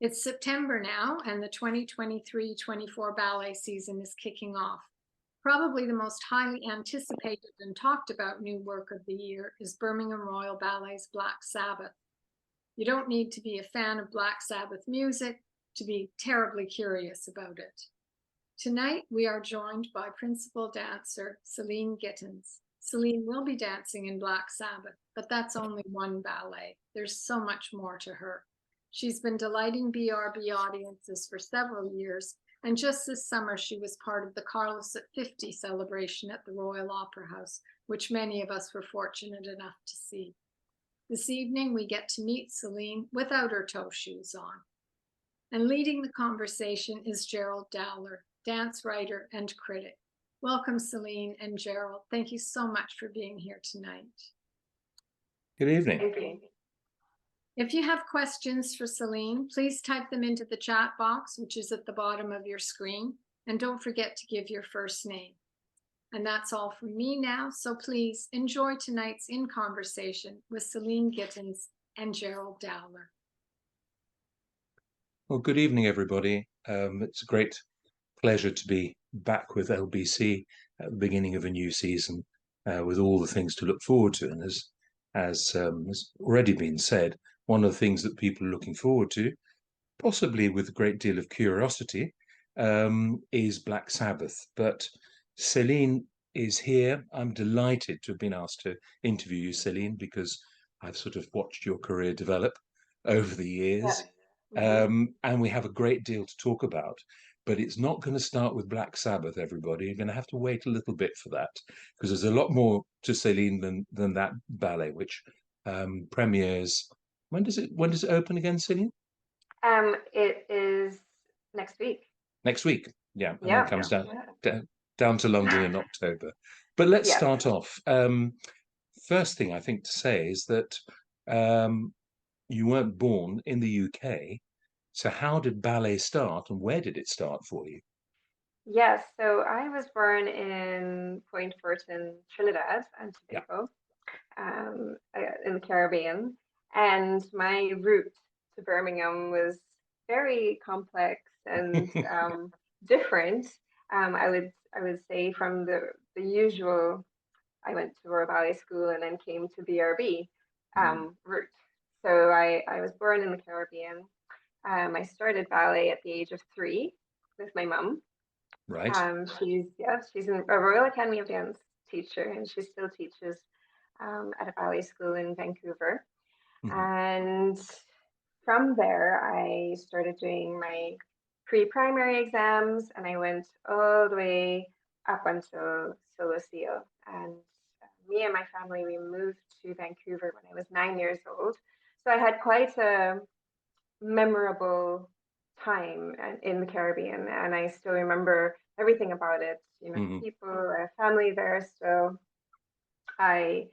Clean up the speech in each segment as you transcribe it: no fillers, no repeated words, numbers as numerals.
It's September now, and the 2023-24 ballet season is kicking off. Probably the most highly anticipated and talked about new work of the year is Birmingham Royal Ballet's Black Sabbath. You don't need to be a fan of Black Sabbath music to be terribly curious about it. Tonight, we are joined by principal dancer Céline Gittens. Céline will be dancing in Black Sabbath, but that's only one ballet. There's so much more to her. She's been delighting BRB audiences for several years, and just this summer she was part of the Carlos at 50 celebration at the Royal Opera House, which many of us were fortunate enough to see. This evening we get to meet Céline without her toe shoes on. And leading the conversation is Gerald Dowler, dance writer and critic. Welcome, Céline and Gerald. Thank you so much for being here tonight. Good evening. Thank you. If you have questions for Céline, please type them into the chat box, which is at the bottom of your screen. And don't forget to give your first name. And that's all from me now. So please enjoy tonight's In Conversation with Céline Gittens and Gerald Dowler. Well, good evening, everybody. It's a great pleasure to be back with LBC at the beginning of a new season with all the things to look forward to. And as has already been said, one of the things that people are looking forward to, possibly with a great deal of curiosity, is Black Sabbath. But Céline is here. I'm delighted to have been asked to interview you, Céline, because I've sort of watched your career develop over the years. Yeah. And we have a great deal to talk about. But it's not going to start with Black Sabbath, everybody. You're going to have to wait a little bit for that, because there's a lot more to Céline than that ballet, which premieres. When does it open again, Céline? It is next week. Next week, yeah. And Yeah. then comes down to London in October. But let's Yeah. start off. First thing I think to say is that you weren't born in the UK. So how did ballet start, and where did it start for you? Yes, so I was born in Point Fortin, Trinidad and Tobago, in the Caribbean, and my route to Birmingham was very complex and different. I would say from the usual. I went to Royal Ballet School and then came to BRB route. So I was born in the Caribbean. I started ballet at the age of 3 with my mum. Right. She's a Royal Academy of Dance teacher, and she still teaches at a ballet school in Vancouver. And from there, I started doing my pre-primary exams, and I went all the way up until solo seal. And me and my family, we moved to Vancouver when I was 9 years old. So I had quite a memorable time in the Caribbean, and I still remember everything about it. You know, people, family there. So I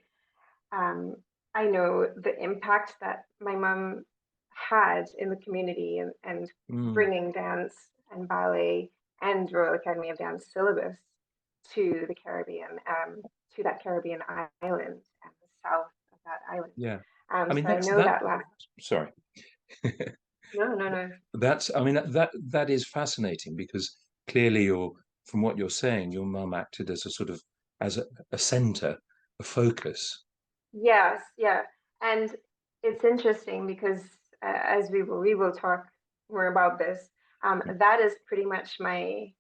know the impact that my mom had in the community and bringing dance and ballet and Royal Academy of Dance syllabus to the Caribbean, to that Caribbean island and the south of that island. Yeah. I mean, so I know that last. Sorry. No. That is fascinating, because clearly from what you're saying, your mum acted as a sort of a center, a focus. Yes, yeah, and it's interesting because as we will talk more about this. That is pretty much my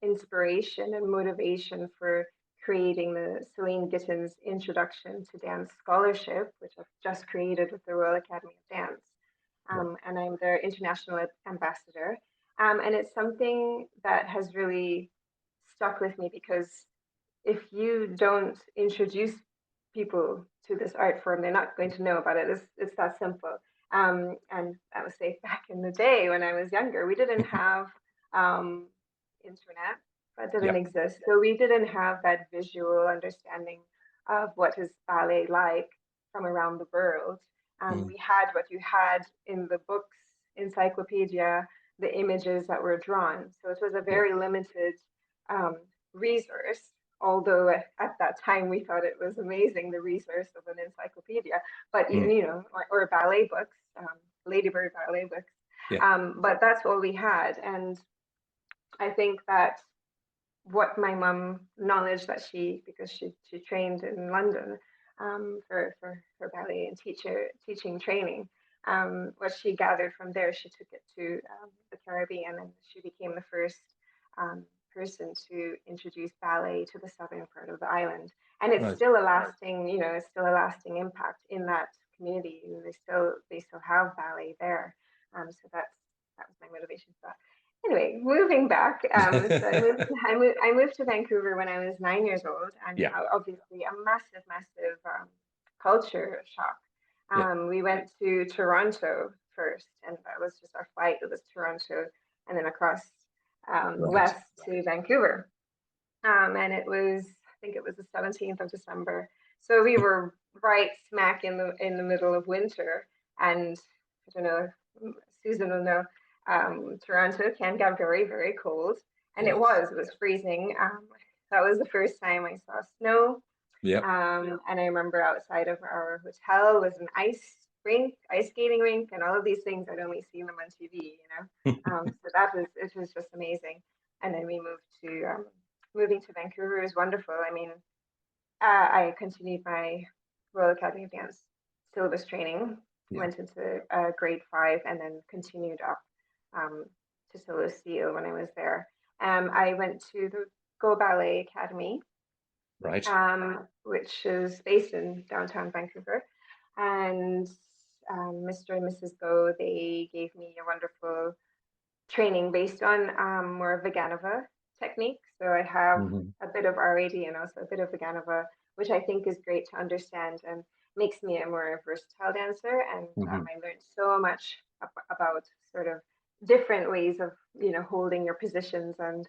inspiration and motivation for creating the Céline Gittens Introduction to Dance Scholarship, which I've just created with the Royal Academy of Dance. And I'm their international ambassador. And it's something that has really stuck with me, because if you don't introduce people to this art form, they're not going to know about it. It's that simple. And I would say back in the day when I was younger, we didn't have internet. That didn't exist. So we didn't have that visual understanding of what is ballet like from around the world. We had what you had in the books, encyclopedia, the images that were drawn. So it was a very limited resource, although at that time we thought it was amazing, the resource of an encyclopedia. But, you know, or ballet books, Ladybird ballet books. Yeah. But that's all we had. And I think that what my mom knowledge that because she trained in London for ballet and teaching training, what she gathered from there, she took it to the Caribbean, and she became the first person to introduce ballet to the southern part of the island. And it's Right. still a lasting, it's still a lasting impact in that community. They still have ballet there. So that was my motivation for that. Anyway, moving back, so I moved to Vancouver when I was 9 years old, and Yeah. obviously a massive culture shock. Yeah. We went to Toronto first, and that was just our flight. It was Toronto, and then across Right. west to Vancouver, and I think it was the 17th of December. So we were right smack in the middle of winter, and I don't know, Susan will know. Toronto can get very, very cold, and Yes. it was freezing. That was the first time I saw snow. Yeah. And I remember outside of our hotel was an ice skating rink, and all of these things I'd only seen them on TV, so it was just amazing. And then we moving to Vancouver is wonderful. I mean, I continued my Royal Academy of Dance syllabus training, went into grade 5, and then continued up to solo seal when I was there. I went to the Go Ballet Academy, Right. which is based in downtown Vancouver. And Mr. and Mrs. Go, they gave me a wonderful training based on more Vaganova technique. So I have a bit of RAD and also a bit of Vaganova, which I think is great to understand and makes me a more versatile dancer. And I learned so much about sort of different ways of holding your positions and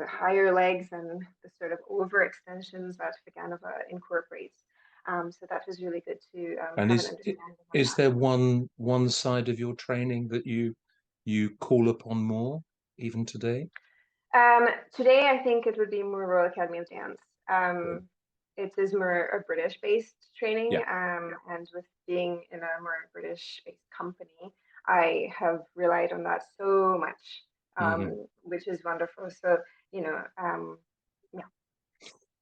higher legs and the sort of overextensions that Vaganova incorporates. So that was really good to And have an understanding of is that. there one side of your training that you call upon more even today? Today, I think it would be more Royal Academy of Dance. It is more a British-based training, and with being in a more British-based company, I have relied on that so much, which is wonderful. So, yeah.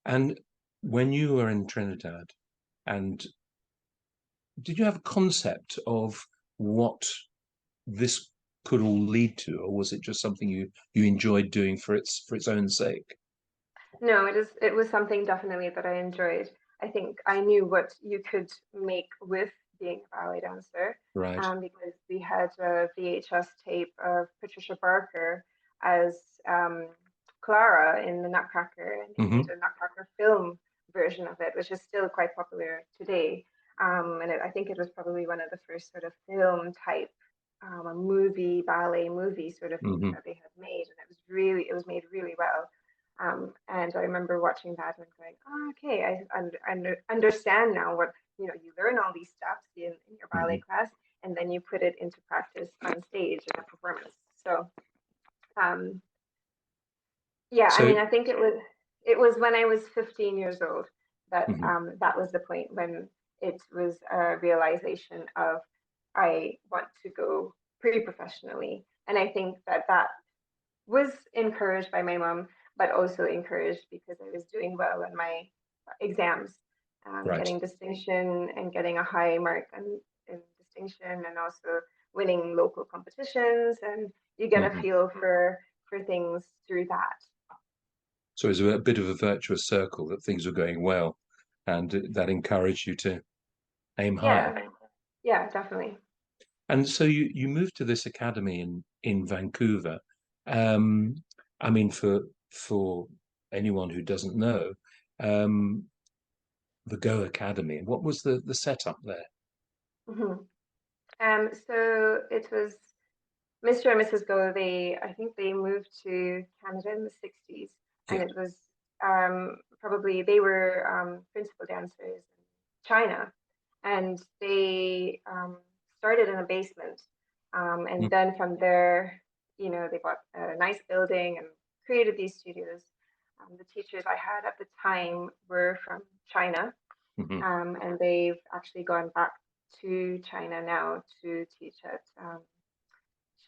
And when you were in Trinidad, and did you have a concept of what this could all lead to, or was it just something you enjoyed doing for its own sake? No, it was something definitely that I enjoyed. I think I knew what you could make with being a ballet dancer, Right. because we had a VHS tape of Patricia Barker as Clara in the Nutcracker, and he made a Nutcracker film version of it, which is still quite popular today. And I think it was probably one of the first sort of film type, a ballet movie sort of things that they had made, and it was made really well. And I remember watching that and going, oh, okay, I understand now what, you learn all these steps in your ballet class, and then you put it into practice on stage in a performance. So, yeah, I mean, I think it was when I was 15 years old that that was the point when it was a realization of I want to go pre-professionally. And I think that was encouraged by my mom, but also encouraged because I was doing well in my exams, getting distinction and getting a high mark in distinction, and also winning local competitions. And you get a feel for things through that. So it was a bit of a virtuous circle that things were going well, and that encouraged you to aim higher. Yeah, definitely. And so you moved to this academy in Vancouver. I mean, for anyone who doesn't know, the Go Academy, what was the setup there? So it was Mr. and Mrs. Go. I think they moved to Canada in the 60s, and it was probably they were principal dancers in China, and they started in a basement, and then from there, they bought a nice building and created these studios. The teachers I had at the time were from China, and they've actually gone back to China now to teach at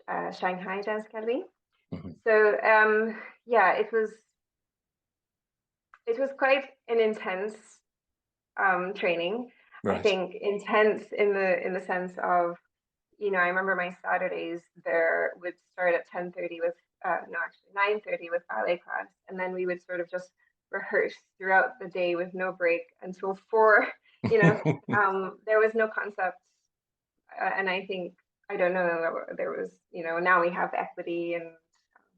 Shanghai Dance Academy. Mhm. So yeah, it was quite an intense training. I Right. think intense in the sense of, you know, I remember my Saturdays there would start at 10:30 with no, actually 9:30 with ballet class, and then we would sort of just rehearse throughout the day with no break until 4. You know, there was no concept, and I think, I don't know, there was, you know, now we have equity and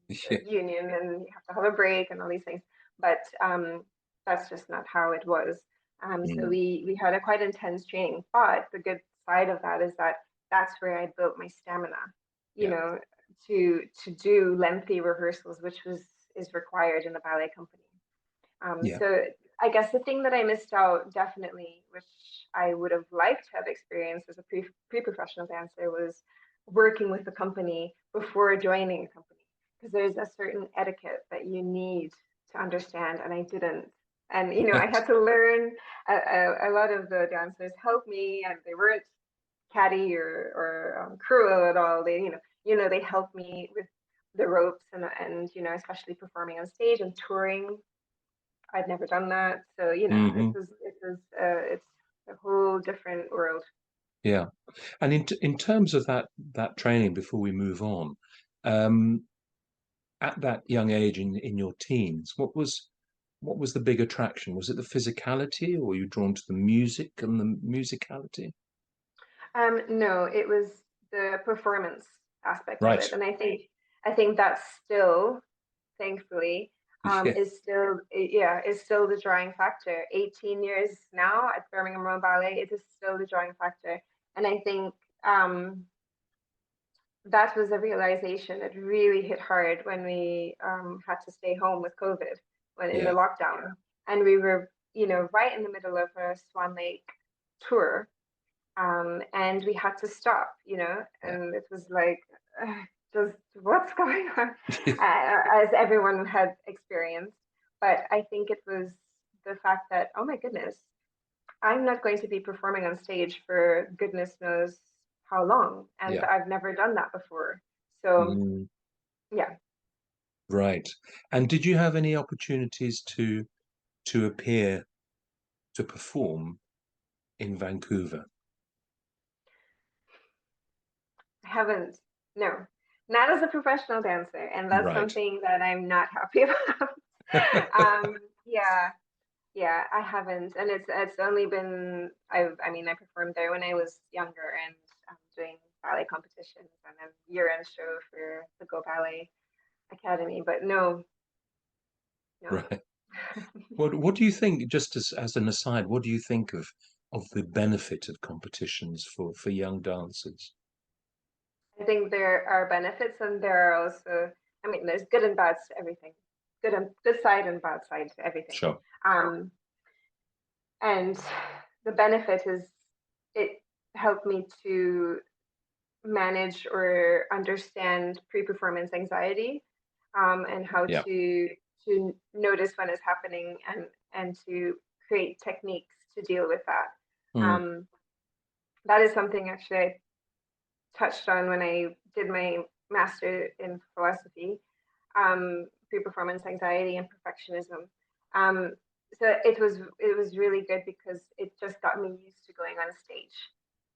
Yeah. the union, and you have to have a break and all these things, but that's just not how it was. So Mm. we had a quite intense training, but the good side of that is that that's where I built my stamina, you Yeah. know, to do lengthy rehearsals, which is required in the ballet company. Yeah. So I guess the thing that I missed out definitely, which I would have liked to have experienced as a pre-professional dancer, was working with the company before joining a company, because there's a certain etiquette that you need to understand, and I didn't. And you know, I Right. had to learn. A lot of the dancers helped me, and they weren't catty or cruel at all. They, they helped me with the ropes, and you know, especially performing on stage and touring. I'd never done that, so you know, Hmm. it's a whole different world. Yeah. And in terms of that training, before we move on, um, at that young age in your teens, what was the big attraction? Was it the physicality, or were you drawn to the music and the musicality? No, it was the performance aspect of it, Right. and I think that's still, thankfully, Yeah. is still the drawing factor. 18 years now at Birmingham Royal Ballet, it is still the drawing factor, and I think that was a realization that really hit hard when we had to stay home with COVID, when in the Yeah. lockdown, and we were, you know, right in the middle of a Swan Lake tour, and we had to stop, you know, Yeah. and it was like, just what's going on, as everyone had experienced. But I think it was the fact that, oh my goodness, I'm not going to be performing on stage for goodness knows how long, and Yeah. I've never done that before. So Mm, yeah, right. And did you have any opportunities to appear, to perform in Vancouver? I haven't, no, not as a professional dancer, and that's Right. something that I'm not happy about. Yeah, yeah, I haven't, and it's only been, I mean, I performed there when I was younger, and doing ballet competitions and then year-end show for the Go Ballet Academy, but no, no. Right. What do you think, just as an aside, what do you think of the benefit of competitions for young dancers? I think there are benefits, and there are also, I mean, there's good and bad to everything, good side and bad side to everything. Sure. Um, and the benefit is it helped me to manage or understand pre-performance anxiety, and how Yeah. to notice when it's happening, and to create techniques to deal with that. Mm, That is something actually I touched on when I did my master in philosophy, pre-performance anxiety and perfectionism. Um, so it was really good because it just got me used to going on stage,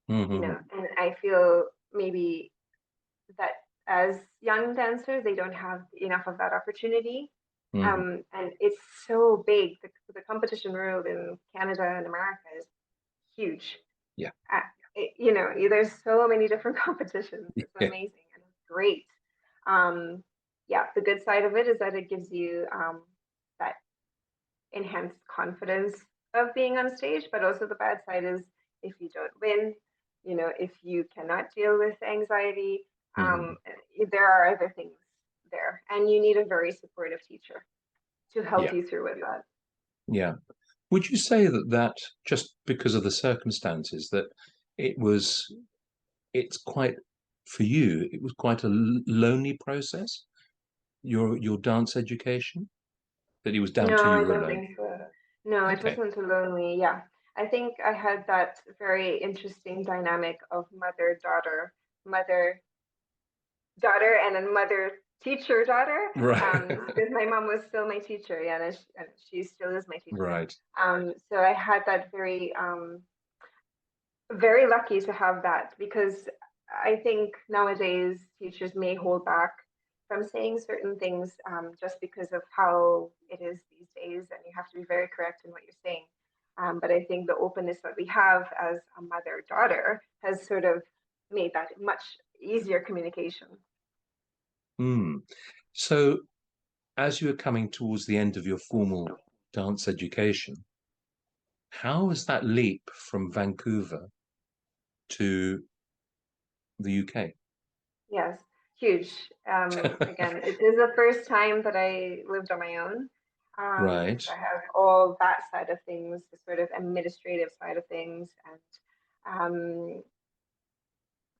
you mm-hmm. know, and I feel maybe that as young dancers, they don't have enough of that opportunity. Mm-hmm. And it's so big. The competition world in Canada and America is huge. Yeah. You know, there's so many different competitions. It's Yeah. amazing and it's great. Um, yeah, the good side of it is that it gives you that enhanced confidence of being on stage, but also the bad side is if you don't win, you know, if you cannot deal with anxiety, Mm-hmm. there are other things there, and you need a very supportive teacher to help Yeah. you through with that. Yeah. Would you say that just because of the circumstances that it was, it's quite, for you, it was quite a lonely process, your dance education, that it was down to No, I you don't alone? think so. No, it Okay. wasn't lonely. Yeah. I think I had that very interesting dynamic of mother-daughter, mother daughter and a mother teacher daughter. Right. Because my mom was still my teacher, yeah, and she still is my teacher. Right. So I had that very lucky to have that, because I think nowadays teachers may hold back from saying certain things, just because of how it is these days, and you have to be very correct in what you're saying. But I think the openness that we have as a mother-daughter has sort of made that much easier communication. So, as you were coming towards the end of your formal dance education, how was that leap from Vancouver to the UK? Yes, huge. Again, it is the first time that I lived on my own. Right. So I have all that side of things, the sort of administrative side of things, and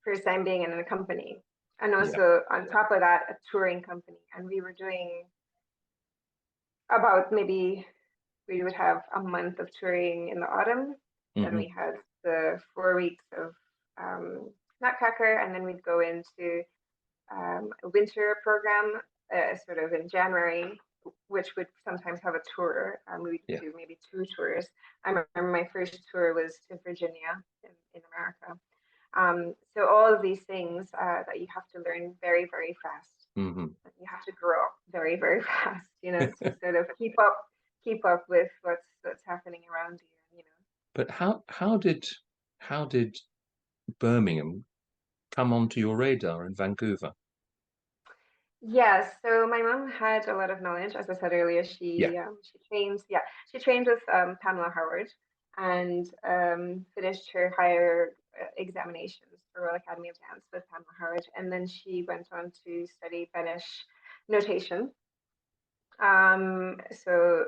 first time being in a company. And also on top of that, a touring company. And we were doing about, maybe we would have a month of touring in the autumn. Then we had the 4 weeks of Nutcracker, and then we'd go into a winter program, sort of in January, which would sometimes have a tour. We'd do maybe 2 tours. I remember my first tour was to Virginia in America. So all of these things that you have to learn very, very fast. You have to grow up very, very fast, to sort of keep up with what's happening around you, But how did Birmingham come onto your radar in Vancouver? Yes, so my mom had a lot of knowledge. As I said earlier, she trained with Pamela Howard, and finished her higher examinations for Royal Academy of Dance with Pamela Howard, and then she went on to study Finnish notation. So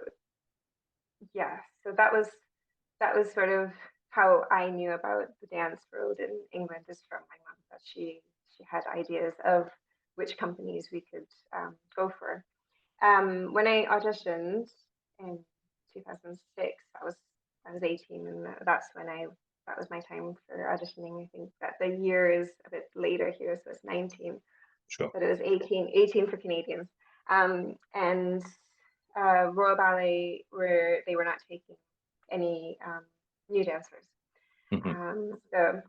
that was sort of how I knew about the dance world in England, is from my mom, that she had ideas of which companies we could go for. When I auditioned in 2006, I was 18, and that was my time for auditioning. I think that the year is a bit later here, so it's 19. Sure. But it was 18 for Canadians. And Royal Ballet, where they were not taking any new dancers. So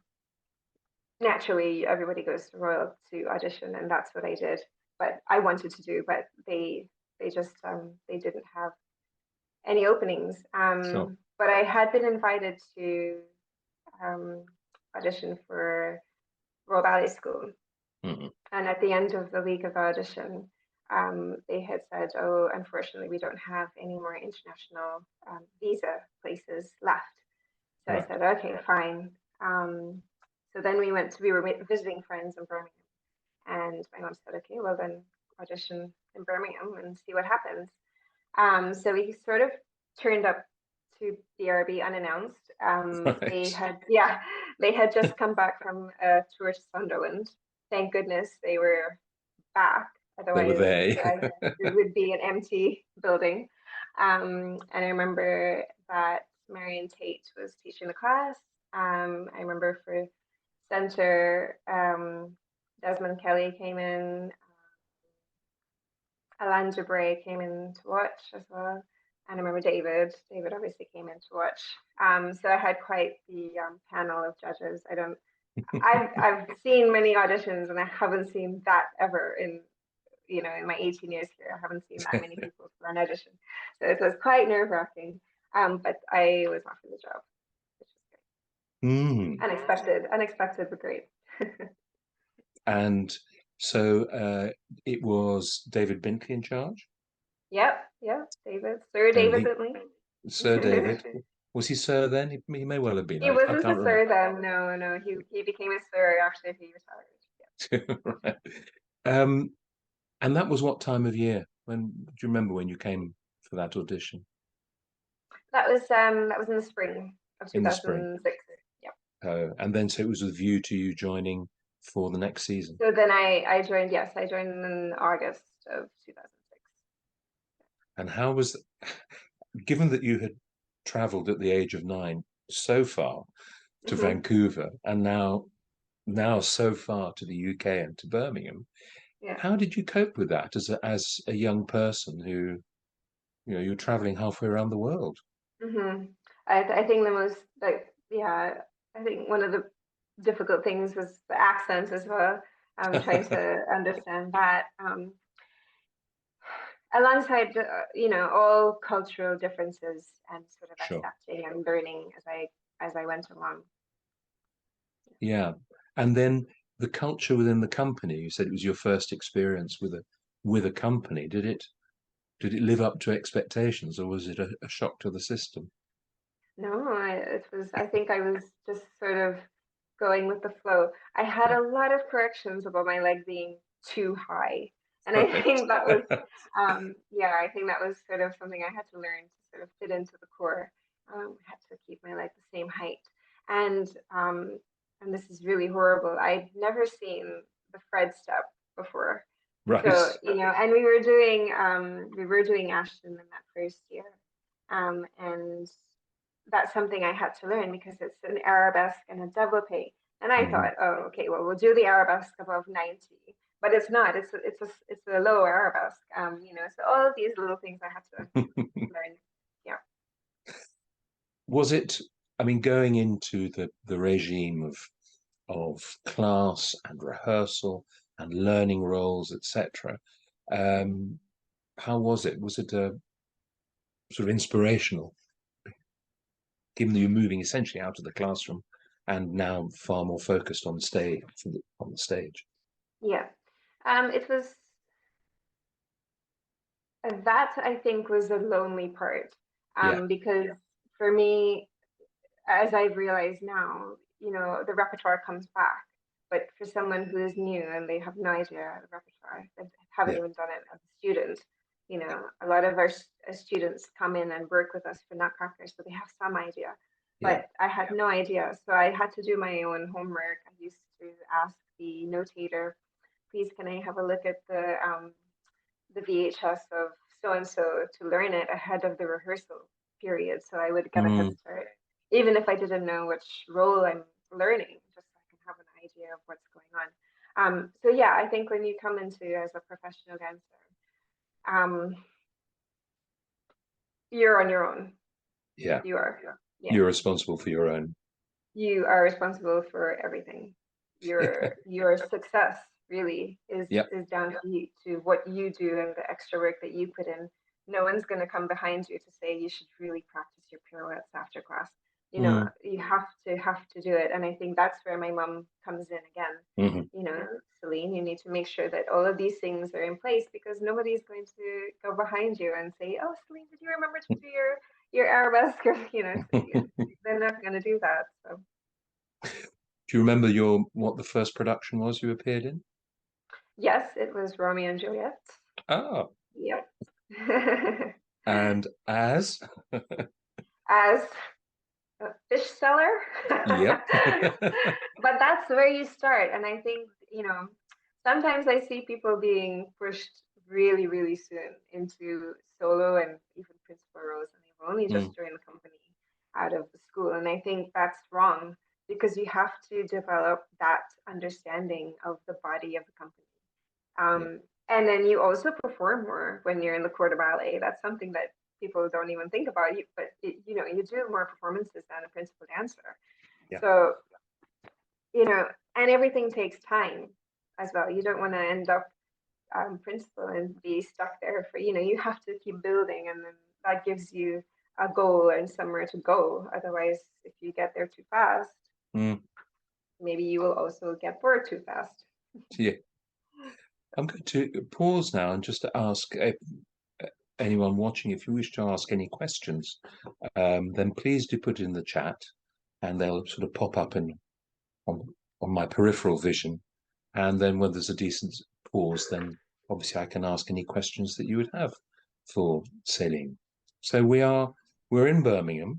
naturally, everybody goes to Royal to audition, and that's what I did. But I wanted to do, but they just they didn't have any openings. Sure. But I had been invited to audition for Royal Ballet School, and at the end of the week of the audition, they had said, "Oh, unfortunately, we don't have any more international visa places left." So I said, "Okay, fine." So then we were visiting friends in Birmingham, and my mom said, "Okay, well then audition in Birmingham and see what happens." So we sort of turned up to BRB unannounced. They had just come back from a tour to Sunderland. Thank goodness they were back. Otherwise, it would be an empty building. And I remember that Marion Tate was teaching the class. I remember for center, Desmond Kelly came in. Alain Debray came in to watch as well. And I remember David obviously came in to watch. So I had quite the panel of judges. I've seen many auditions, and I haven't seen that ever in my 18 years here. I haven't seen that many people for an audition. So it was quite nerve-wracking. But I was offered the job, which was great. Unexpected, but great. And so it was David Bintley in charge? Yep, David. Sir David Bintley. Sir David. Was he Sir then? He may well have been. He wasn't a Sir then. No. He became a Sir after he retired. Right. And that was what time of year? Do you remember when you came for that audition? That was in the spring of 2006. In the spring. Yep. Oh, and then so it was with a view to you joining for the next season. So then I joined. Yes, I joined in August of 2006. And how was, given that you had travelled at the age of 9 so far to Vancouver, and now now so far to the UK and to Birmingham. Yeah. How did you cope with that as a young person who, you're traveling halfway around the world? I think the most like yeah, I think one of the difficult things was the accents as well. Trying to understand that. Alongside all cultural differences and sort of Sure. accepting and learning as I went along. Yeah. And then the culture within the company, you said it was your first experience with a company. Did it live up to expectations, or was it a shock to the system? No, I think I was just sort of going with the flow. I had Yeah. a lot of corrections about my leg being too high. And I Right. think that was, yeah, I think that was sort of something I had to learn to sort of fit into the core. I had to keep my leg the same height. And, um, and this is really horrible. I'd never seen the Fred step before. So, Right. and we were doing Ashton in that first year. And that's something I had to learn because it's an arabesque and a développé. And I Mhm. thought, oh, okay, well, we'll do the arabesque above 90, but it's not. It's a low arabesque. So all of these little things I had to learn. Yeah. Was it, I mean, going into the regime of class and rehearsal and learning roles, etc. How was it? Was it sort of inspirational, given that you're moving essentially out of the classroom and now far more focused on stage on the stage? Yeah. It was that I think was the lonely part. Yeah, Because for me, as I've realized now, the repertoire comes back. But for someone who is new and they have no idea the repertoire, they haven't yeah, even done it as a student, a lot of our students come in and work with us for Nutcracker, so they have some idea. yeah, But I had no idea, so I had to do my own homework. I used to ask the notator, please, can I have a look at the VHS of so and so to learn it ahead of the rehearsal period, so I would get a head mm, start, even if I didn't know which role I'm learning, just so I can have an idea of what's going on. So yeah, I think when you come into as a professional dancer, um, you're on your own. yeah. You are, yeah. You're responsible for your own. You are responsible for everything. Yeah, Your success really is yeah. is down to you, to what you do and the extra work that you put in. No one's going to come behind you to say you should really practice your pirouettes after class. Mm, You have to do it, and I think that's where my mom comes in again. mhm. Celine, you need to make sure that all of these things are in place because nobody's going to go behind you and say, "Oh, Celine, did you remember to do your arabesque?" Or, they're not going to do that. So. Do you remember what the first production was you appeared in? Yes, it was Romeo and Juliet. Ah, Yep. and as As a fish seller. yep. But that's where you start. And I think, sometimes I see people being pushed really, really soon into solo and even principal roles, and they've only Mm, just joined the company out of the school. And I think that's wrong because you have to develop that understanding of the body of the company. yeah, And then you also perform more when you're in the corps de ballet. That's something that people don't even think about. You do more performances than a principal dancer. yeah. So, and everything takes time as well. You don't want to end up principal and be stuck there for, you have to keep building, and then that gives you a goal and somewhere to go. Otherwise, if you get there too fast, Mm, maybe you will also get bored too fast. yeah. I'm going to pause now and just to ask anyone watching, if you wish to ask any questions, then please do put it in the chat, and they'll sort of pop up on on my peripheral vision. And then when there's a decent pause, then obviously I can ask any questions that you would have for Céline. So we're in Birmingham.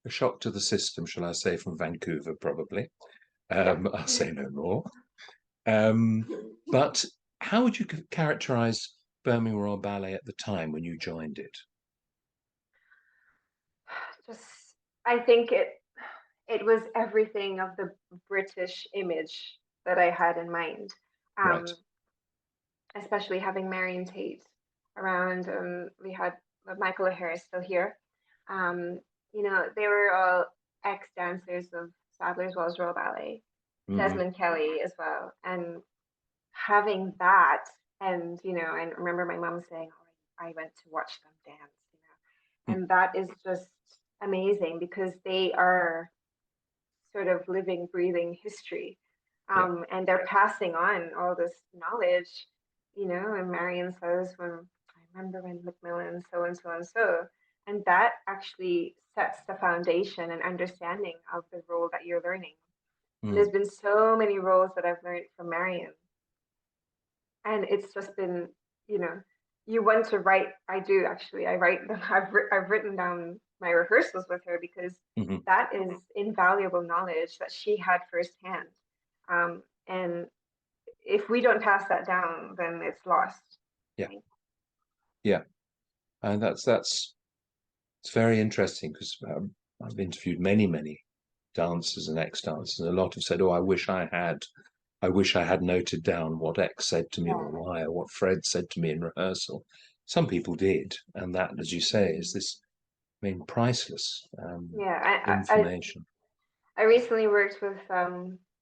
A shock to the system, shall I say, from Vancouver, probably. Yeah. I'll say no more. But how would you characterize Birmingham Royal Ballet at the time when you joined it? Just I think it was everything of the British image that I had in mind. Right. Especially having Marion Tate around. We had Michael O'Hare still here. You know, they were all ex-dancers of Sadler's Wells Royal Ballet, Desmond Kelly as well. And having that, and, you know, I remember my mom saying, oh, I went to watch them dance, you know, and that is just amazing because they are sort of living, breathing history. And they're passing on all this knowledge, you know, and Marion says, when I remember when Macmillan, so and so and so, and that actually sets the foundation and understanding of the role that you're learning. And there's been so many roles that I've learned from Marion. And it's just been, you know, you want to write, I do actually, I write them, I've written down my rehearsals with her because that is invaluable knowledge that she had firsthand. And if we don't pass that down, then it's lost. Yeah. Right? Yeah. And it's very interesting because I've interviewed many dancers and ex-dancers, and a lot have said, oh, I wish I had noted down what X said to me or Y, or what Fred said to me in rehearsal. Some people did, and that, as you say, is this, I mean, priceless information. I recently worked with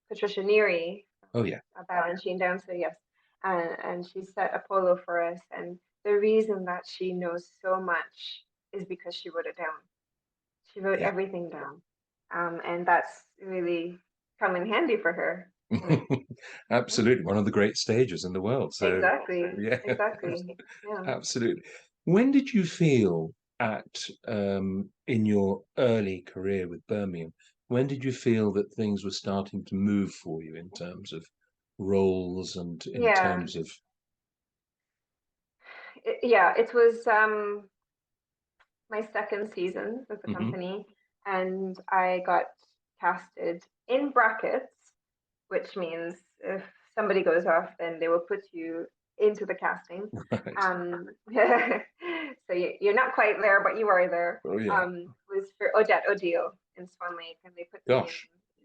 Patricia Neary. Oh yeah, a Balanchine dancer, yes, and she set Apollo for us. And the reason that she knows so much is because she wrote it down. She wrote everything down, and that's really come in handy for her. Absolutely, one of the great stages in the world. So exactly, yeah, yeah. Absolutely. When did you feel in your early career with Birmingham? When did you feel that things were starting to move for you in terms of roles and in terms of? It was my second season with the company, and I got casted in brackets, which means if somebody goes off, then they will put you into the casting. Right. So you're not quite there, but you are there. Oh yeah. Was for Odette O'Deal in Swan Lake, and they put me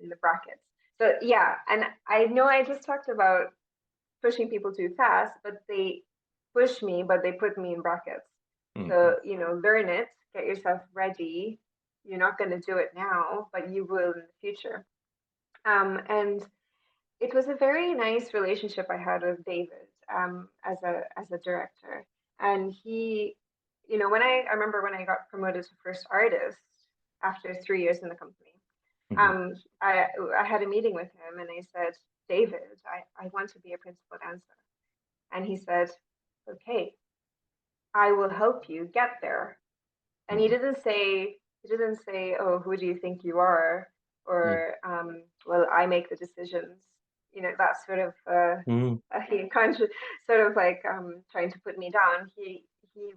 in the brackets. So yeah, and I know I just talked about pushing people too fast, but they push me, but they put me in brackets. So, you know, learn it, get yourself ready. You're not going to do it now, but you will in the future. And it was a very nice relationship I had with David as a director. And he, you know, I remember when I got promoted to first artist after 3 years in the company, I had a meeting with him and I said, David, I want to be a principal dancer. And he said, okay, I will help you get there. And he didn't say, oh, who do you think you are? Or, well, I make the decisions. You know, that sort of he conscious, sort of like trying to put me down. He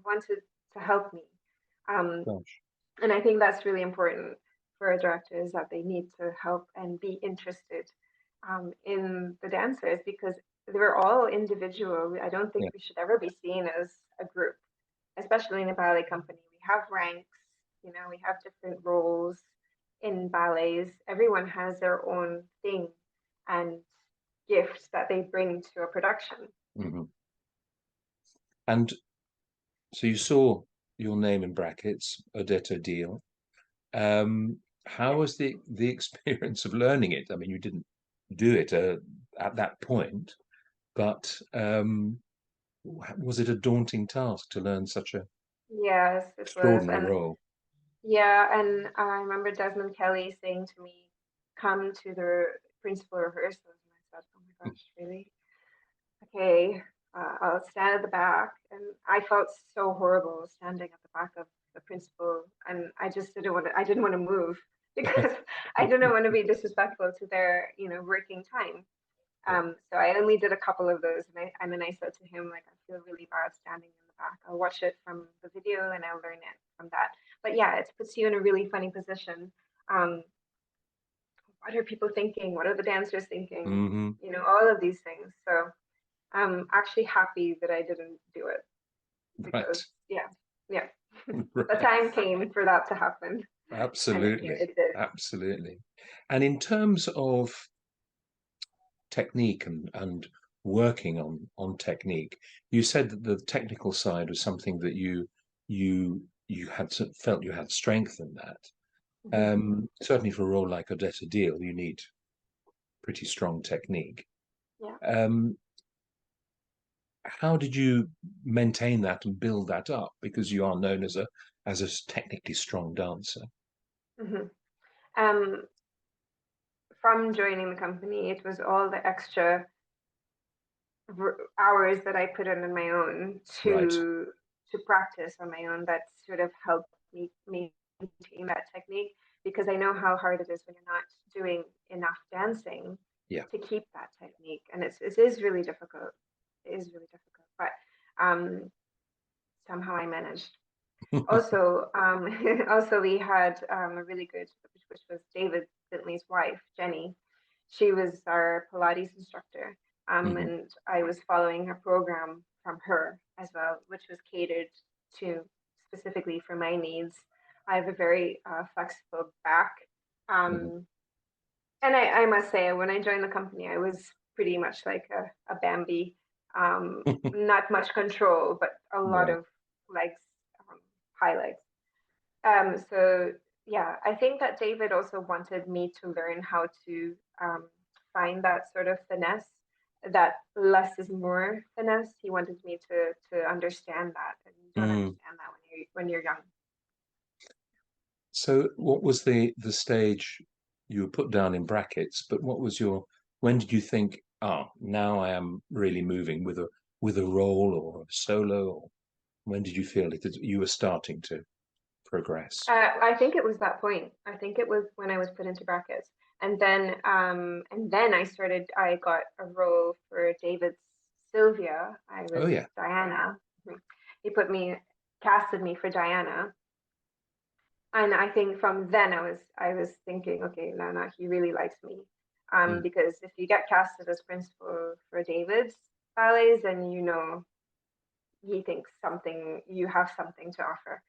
wanted to help me. And I think that's really important for a director, is that they need to help and be interested in the dancers, because they're all individual. I don't think we should ever be seen as a group, especially in a ballet company. We have ranks, you know, we have different roles in ballets. Everyone has their own thing and gifts that they bring to a production. And so you saw your name in brackets, Odette O'Deal. How was the experience of learning it? I mean, you didn't do it at that point, but was it a daunting task to learn such a extraordinary role? Yeah, and I remember Desmond Kelly saying to me, come to the principal rehearsals. And I said, oh my gosh, really? Okay, I'll stand at the back. And I felt so horrible standing at the back of the principal. And I just didn't want to move because I didn't want to be disrespectful to their, you know, working time. So I only did a couple of those, and then I said to him, like, I feel really bad standing in the back. I'll watch it from the video and I'll learn it from that. But yeah, it puts you in a really funny position. What are people thinking? What are the dancers thinking? You know, all of these things. So I'm actually happy that I didn't do it because the time came for that to happen. And Absolutely. it did. Absolutely. And in terms of technique and working on technique, you said that the technical side was something that you had felt you had strength in that. Mhm. Certainly for a role like Odetta Deal, you need pretty strong technique. Yeah. How did you maintain that and build that up? Because you are known as a technically strong dancer. Mhm. Um, from joining the company, it was all the extra hours that I put in on my own Right. to practice on my own that sort of helped me maintain that technique, because I know how hard it is when you're not doing enough dancing Yeah. to keep that technique, and it is really difficult. It is really difficult, but somehow I managed. Also, also we had a really good, which was David Bentley's wife, Jenny. She was our Pilates instructor, Mhm. and I was following a program from her as well, which was catered to specifically for my needs. I have a very flexible back, Mhm. and I must say, when I joined the company, I was pretty much like a Bambi. Not much control, but a lot Right. of legs, um, high legs. So yeah, I think that David also wanted me to learn how to find that sort of finesse, that less is more finesse. He wanted me to understand that, and you don't Mm. understand that when you're young. So what was the stage you were put down in brackets, but what was when did you think, now I am really moving with a role or a solo, or when did you feel it that you were starting to progress? I think it was that point. I think it was when I was put into brackets, and then I started. I got a role for David's Sylvia. I Oh was yeah. Diana. He casted me for Diana, and I think from then I was thinking, okay, no, he really likes me, Mm. because if you get casted as principal for David's ballets, then he thinks you have something to offer.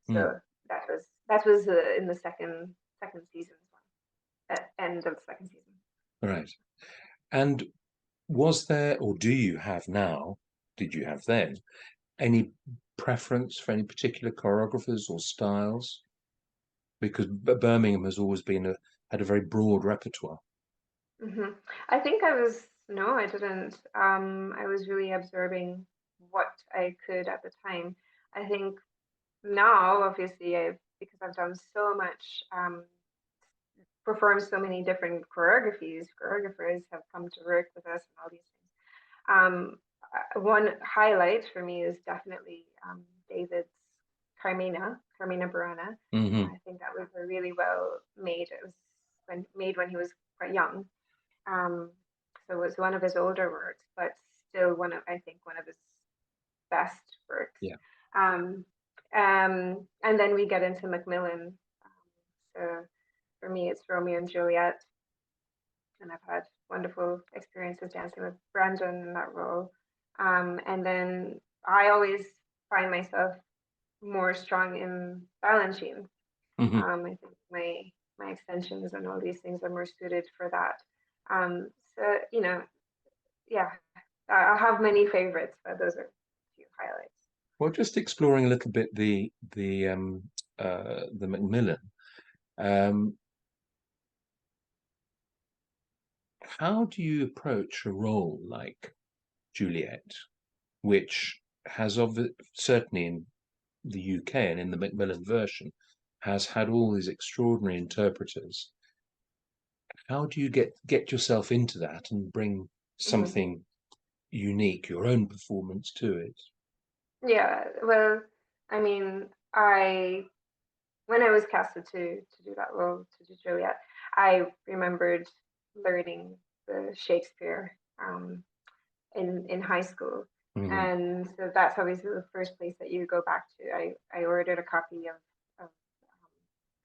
Mm. So that was in the second season as well, at end of the second season. Right. And was there, or do you have now, did you have then, any preference for any particular choreographers or styles? Because Birmingham has always had a very broad repertoire. Hmm. I think I was no, I didn't. I was really absorbing what I could at the time. I think now, obviously, because I've done so much, performed so many different choreographies. Choreographers have come to work with us and all these things. One highlight for me is definitely David's Carmina Burana. Hmm. I think that was a really well made. It was made when he was quite young. Um, so it was one of his older works, but still I think one of his best works. Yeah. Um, and then we get into Macmillan. So for me, it's Romeo and Juliet, and I've had wonderful experiences dancing with Brandon in that role. And then I always find myself more strong in Balanchine. Hmm. I think my extensions and all these things are more suited for that. So yeah, I have many favorites, but those are a few highlights. Well, just exploring a little bit the Macmillan. Um, how do you approach a role like Juliet, which certainly in the UK and in the Macmillan version has had all these extraordinary interpreters? How do you get yourself into that and bring Mhm. something unique, your own performance to it? Yeah, well, I mean, I when I was casted to do that role, to do Juliet, I remembered learning the Shakespeare in high school, Hmm. and so that's obviously the first place that you go back to. I ordered a copy of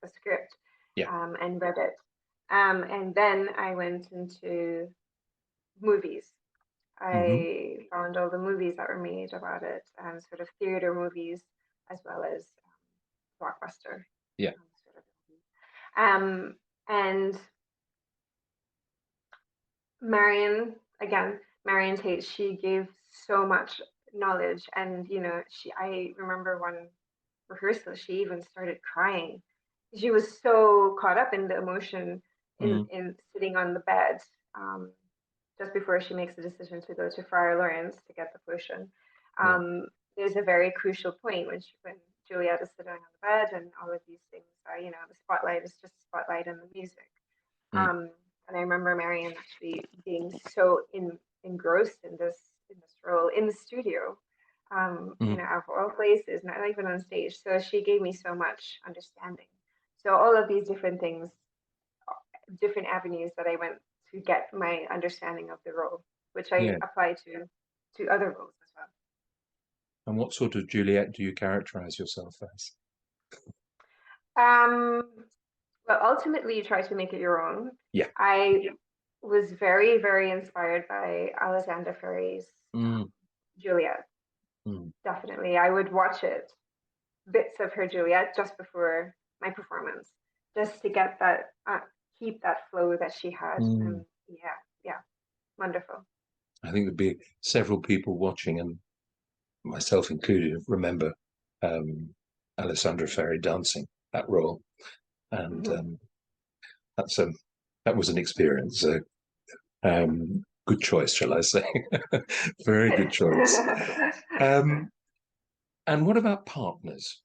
the script, Yeah. and read it, and then I went into movies. Hmm. I found all the movies that were made about it, and sort of theater movies as well as blockbuster Yeah. sort of. And Marion, again, Marion Tate, she gave so much knowledge. And, you know, I remember one rehearsal, she even started crying. She was so caught up in the emotion in sitting on the bed just before she makes the decision to go to Friar Lawrence to get the potion. There's a very crucial point when Juliet is sitting on the bed and all of these things are, you know, the spotlight is just spotlight and the music. And I remember Marion actually being so engrossed in this role in the studio, you know, of all places, not even on stage. So she gave me so much understanding. So all of these different things, different avenues that I went to get my understanding of the role, which I apply to other roles as well. And what sort of Juliet do you characterize yourself as? Well, ultimately, you try to make it your own. Yeah. I was very, very inspired by Alexander Ferry's Juliet. Definitely. I would watch it, bits of her Juliet, just before my performance, just to get that, keep that flow that she had. And yeah, wonderful. I think there'd be several people watching, and myself included, remember Alessandra Ferry dancing that role. And that was an experience. So good choice, shall I say? Very good choice. And what about partners?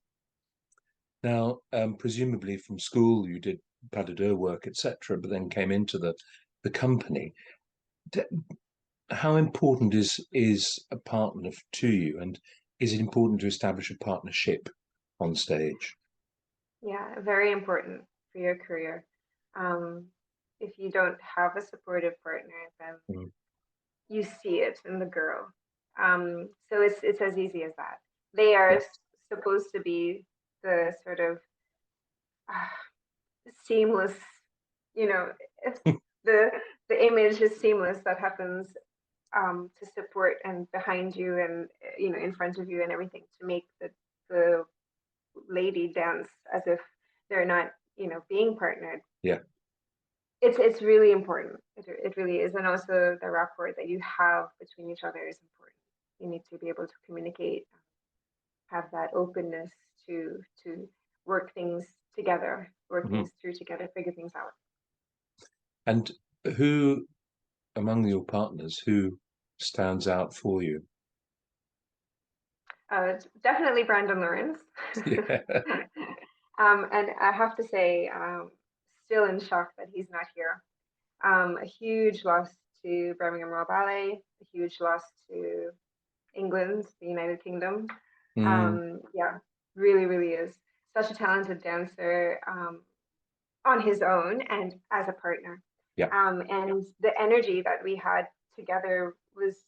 Now, presumably from school you did pas de deux work, etc., but then came into the company. How important is a partner to you, and is it important to establish a partnership on stage? Yeah, very important for your career. If you don't have a supportive partner, then you see it in the girl. So it's as easy as that. They are supposed to be the sort of seamless, you know, the image is seamless that happens to support and behind you and, you know, in front of you and everything, to make the lady dance as if they're not, you know, being partnered. Yeah. It's really important. It really is. And also the rapport that you have between each other is important. You need to be able to communicate, have that openness to work things together, work things through together, figure things out. And who among your partners, who stands out for you? Definitely Brandon Lawrence. And I have to say, still in shock that he's not here. A huge loss to Birmingham Royal Ballet, a huge loss to England, the United Kingdom. Yeah, really, really is. Such a talented dancer on his own and as a partner. Yeah. And the energy that we had together was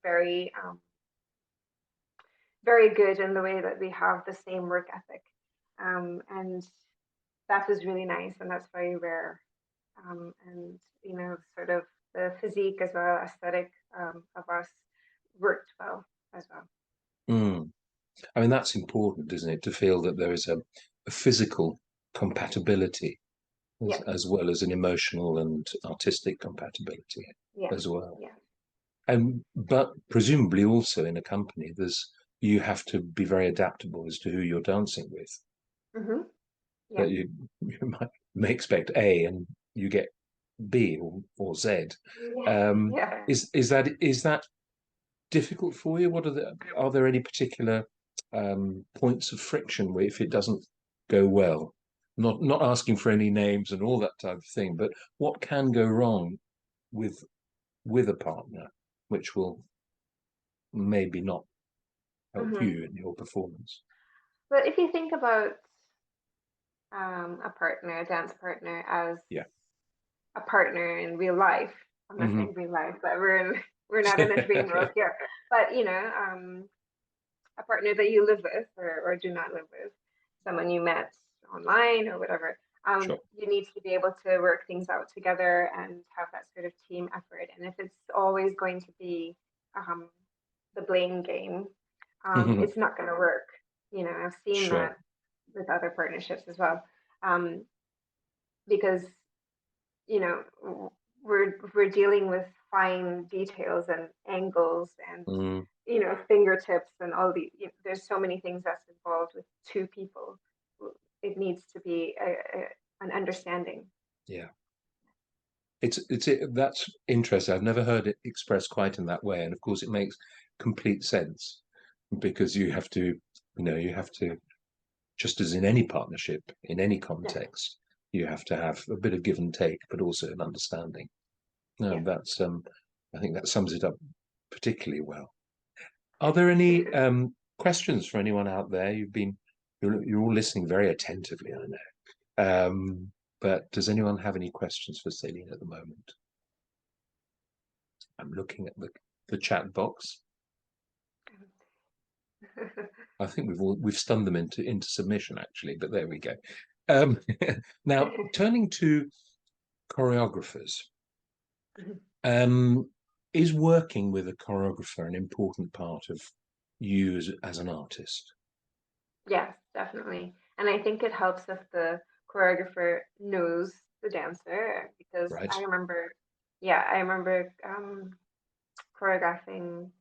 very very good in the way that we have the same work ethic. And that was really nice, and that's very rare. And, you know, sort of the physique as well, aesthetic of us worked well as well. I mean, that's important, isn't it, to feel that there is a physical compatibility as well as an emotional and artistic compatibility as well. Yeah. But presumably also in a company, you have to be very adaptable as to who you're dancing with. Yeah. That you may expect A and you get B or Z. Is that difficult for you? Are there any particular points of friction where if it doesn't go well? Not asking for any names and all that type of thing, but what can go wrong with a partner, which will maybe not help you in your performance? But if you think about a dance partner as a partner in real life, I'm not saying real life, but we're not in a dream world here. But, you know, a partner that you live with or do not live with, someone you met online or whatever. You need to be able to work things out together and have that sort of team effort. And if it's always going to be the blame game, it's not going to work. You know, I've seen that with other partnerships as well. because, you know, we're dealing with fine details and angles and, Mm, you know, fingertips and all the, there's so many things that's involved with two people. It needs to be an understanding. yeah. That's interesting. I've never heard it expressed quite in that way, and of course, it makes complete sense because you have to, you have to, just as in any partnership, in any Yeah, context, you have to have a bit of give and take, but also an understanding. No, yeah. that's I think that sums it up particularly well. Are there any questions for anyone out there? You're all listening very attentively, I know. But does anyone have any questions for Céline at the moment? I'm looking at the chat box. I think we've stunned them into submission actually, but there we go. Now turning to choreographers, is working with a choreographer an important part of you as an artist? Yes, definitely. And I think it helps if the choreographer knows the dancer, because Right. I remember, yeah, I remember choreographing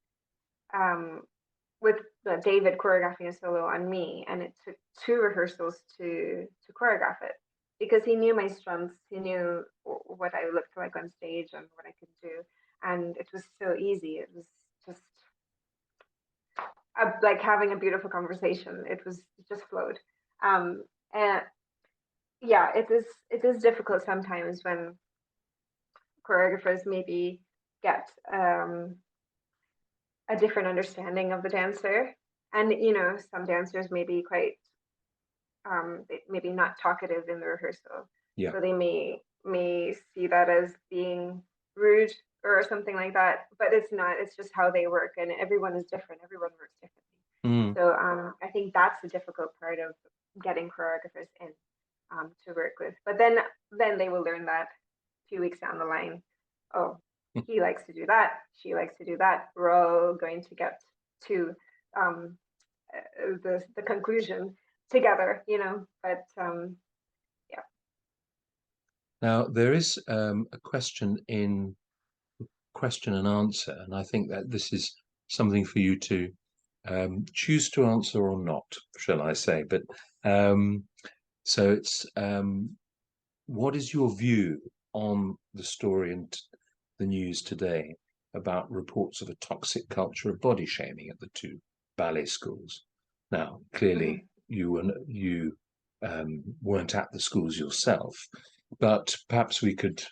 with David choreographing a solo on me, and it took 2 rehearsals to choreograph it because he knew my strengths, he knew what I looked like on stage and what I could do, and it was so easy. It was just like having a beautiful conversation. It just flowed. And yeah, it is difficult sometimes when choreographers maybe get a different understanding of the dancer, and some dancers may be quite maybe not talkative in the rehearsal, Yeah. so they may see that as being rude or something like that, but it's not. It's just how they work, and everyone is different. Everyone works differently. So I think that's the difficult part of getting choreographers in to work with. But then they will learn that a few weeks down the line. Oh, he likes to do that. She likes to do that. We're all going to get to the conclusion together, But yeah. Now there is a question in question and answer, and I think that this is something for you to choose to answer or not, shall I say? But so it's what is your view on the story and the news today about reports of a toxic culture of body shaming at the 2 ballet schools? Now, clearly, you weren't at the schools yourself, but perhaps we could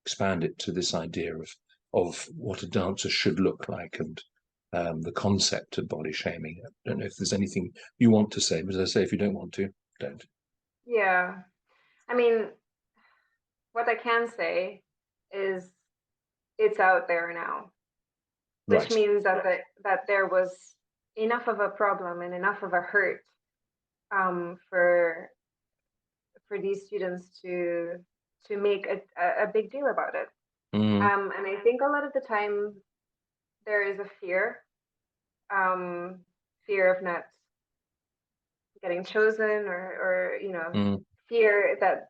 expand it to this idea of what a dancer should look like and the concept of body shaming. I don't know if there's anything you want to say, but as I say, if you don't want to, don't. Yeah. I mean, what I can say is it's out there now, which Right. means that there was enough of a problem and enough of a hurt for these students to make a big deal about it. And I think a lot of the time there is a fear of not getting chosen, or fear that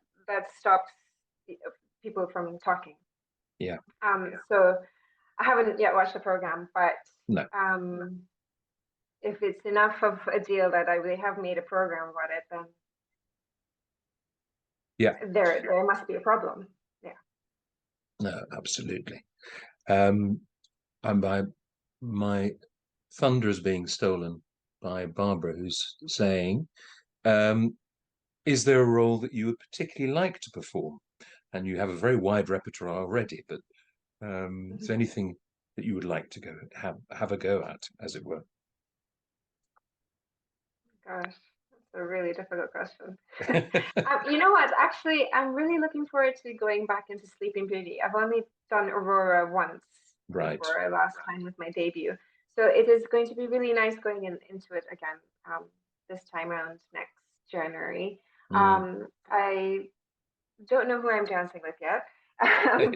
stops people from talking. Yeah. So I haven't yet watched the program, but No. If it's enough of a deal that they have made a program about it, then Yeah, there must be a problem. Yeah. no, absolutely. And by my thunder is being stolen by Barbara, who's saying, is there a role that you would particularly like to perform? And you have a very wide repertoire already, but is there anything that you would like to have a go at, as it were? Gosh, that's a really difficult question. You know what? Actually, I'm really looking forward to going back into Sleeping Beauty. I've only done Aurora once Right. before last time with my debut. So it is going to be really nice going into it again this time around next January. I don't know who I'm dancing with yet,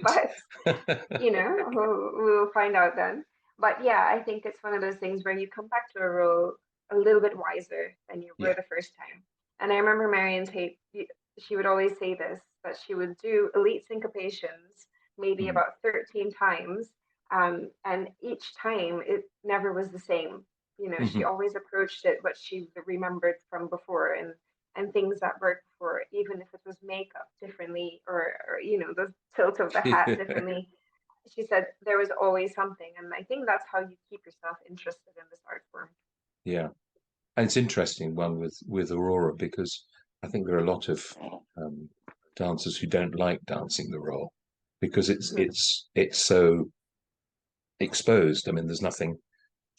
but we'll find out then. But yeah, I think it's one of those things where you come back to a role a little bit wiser than you were Yeah. the first time. And I remember Marion Tate, she would always say this, that she would do elite syncopations maybe about 13 times. And each time it never was the same. You know, she always approached it what she remembered from before, and things that worked for, even if it was makeup differently, or you know, the tilt of the hat differently. She said there was always something, and I think that's how you keep yourself interested in this art form. Yeah, and it's interesting one with Aurora, because I think there are a lot of dancers who don't like dancing the role because it's so exposed. I mean, there's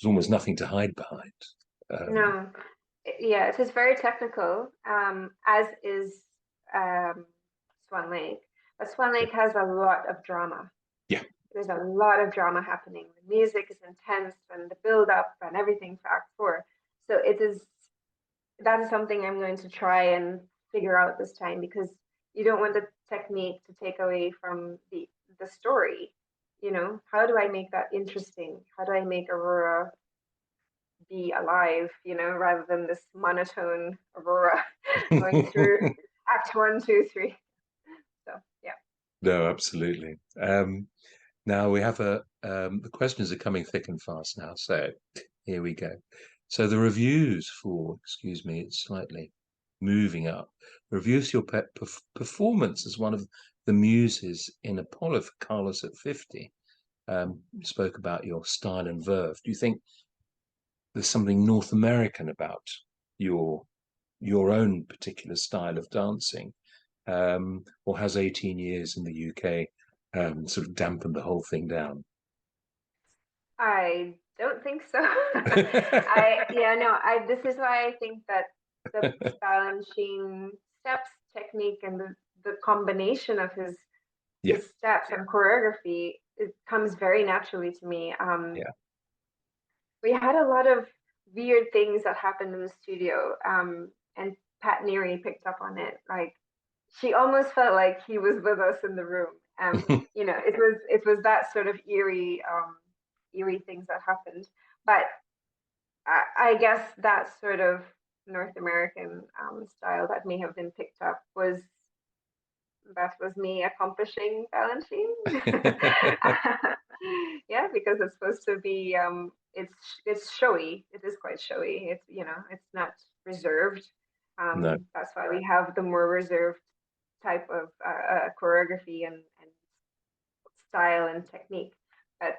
almost nothing to hide behind. No, yeah, it is very technical, as is Swan Lake. But Swan Lake has a lot of drama. Yeah. There's a lot of drama happening. The music is intense, and the build up and everything for Act 4. So that is something I'm going to try and figure out this time, because you don't want the technique to take away from the story. You know, how do I make that interesting? How do I make Aurora be alive, you know, rather than this monotone Aurora going through Act 1, 2, 3. So yeah. No, absolutely. Now we have the questions are coming thick and fast now, so here we go. So the reviews for, excuse me, it's slightly moving up. Reviews for your performance as one of the muses in Apollo for Carlos at 50. Spoke about your style and verve. Do you think there's something North American about your own particular style of dancing, or has 18 years in the UK sort of dampened the whole thing down? I don't think so. This is why I think that the style and sheen steps, technique, and the combination of his steps and choreography, it comes very naturally to me. We had a lot of weird things that happened in the studio, and Pat Neary picked up on it. Like, she almost felt like he was with us in the room. You know, it was that sort of eerie things that happened. But I guess that sort of North American style that may have been picked up was me accomplishing balancing. Yeah, because it's supposed to be it's showy. It is quite showy. It's, you know, it's not reserved. No. That's why we have the more reserved type of choreography and style and technique. But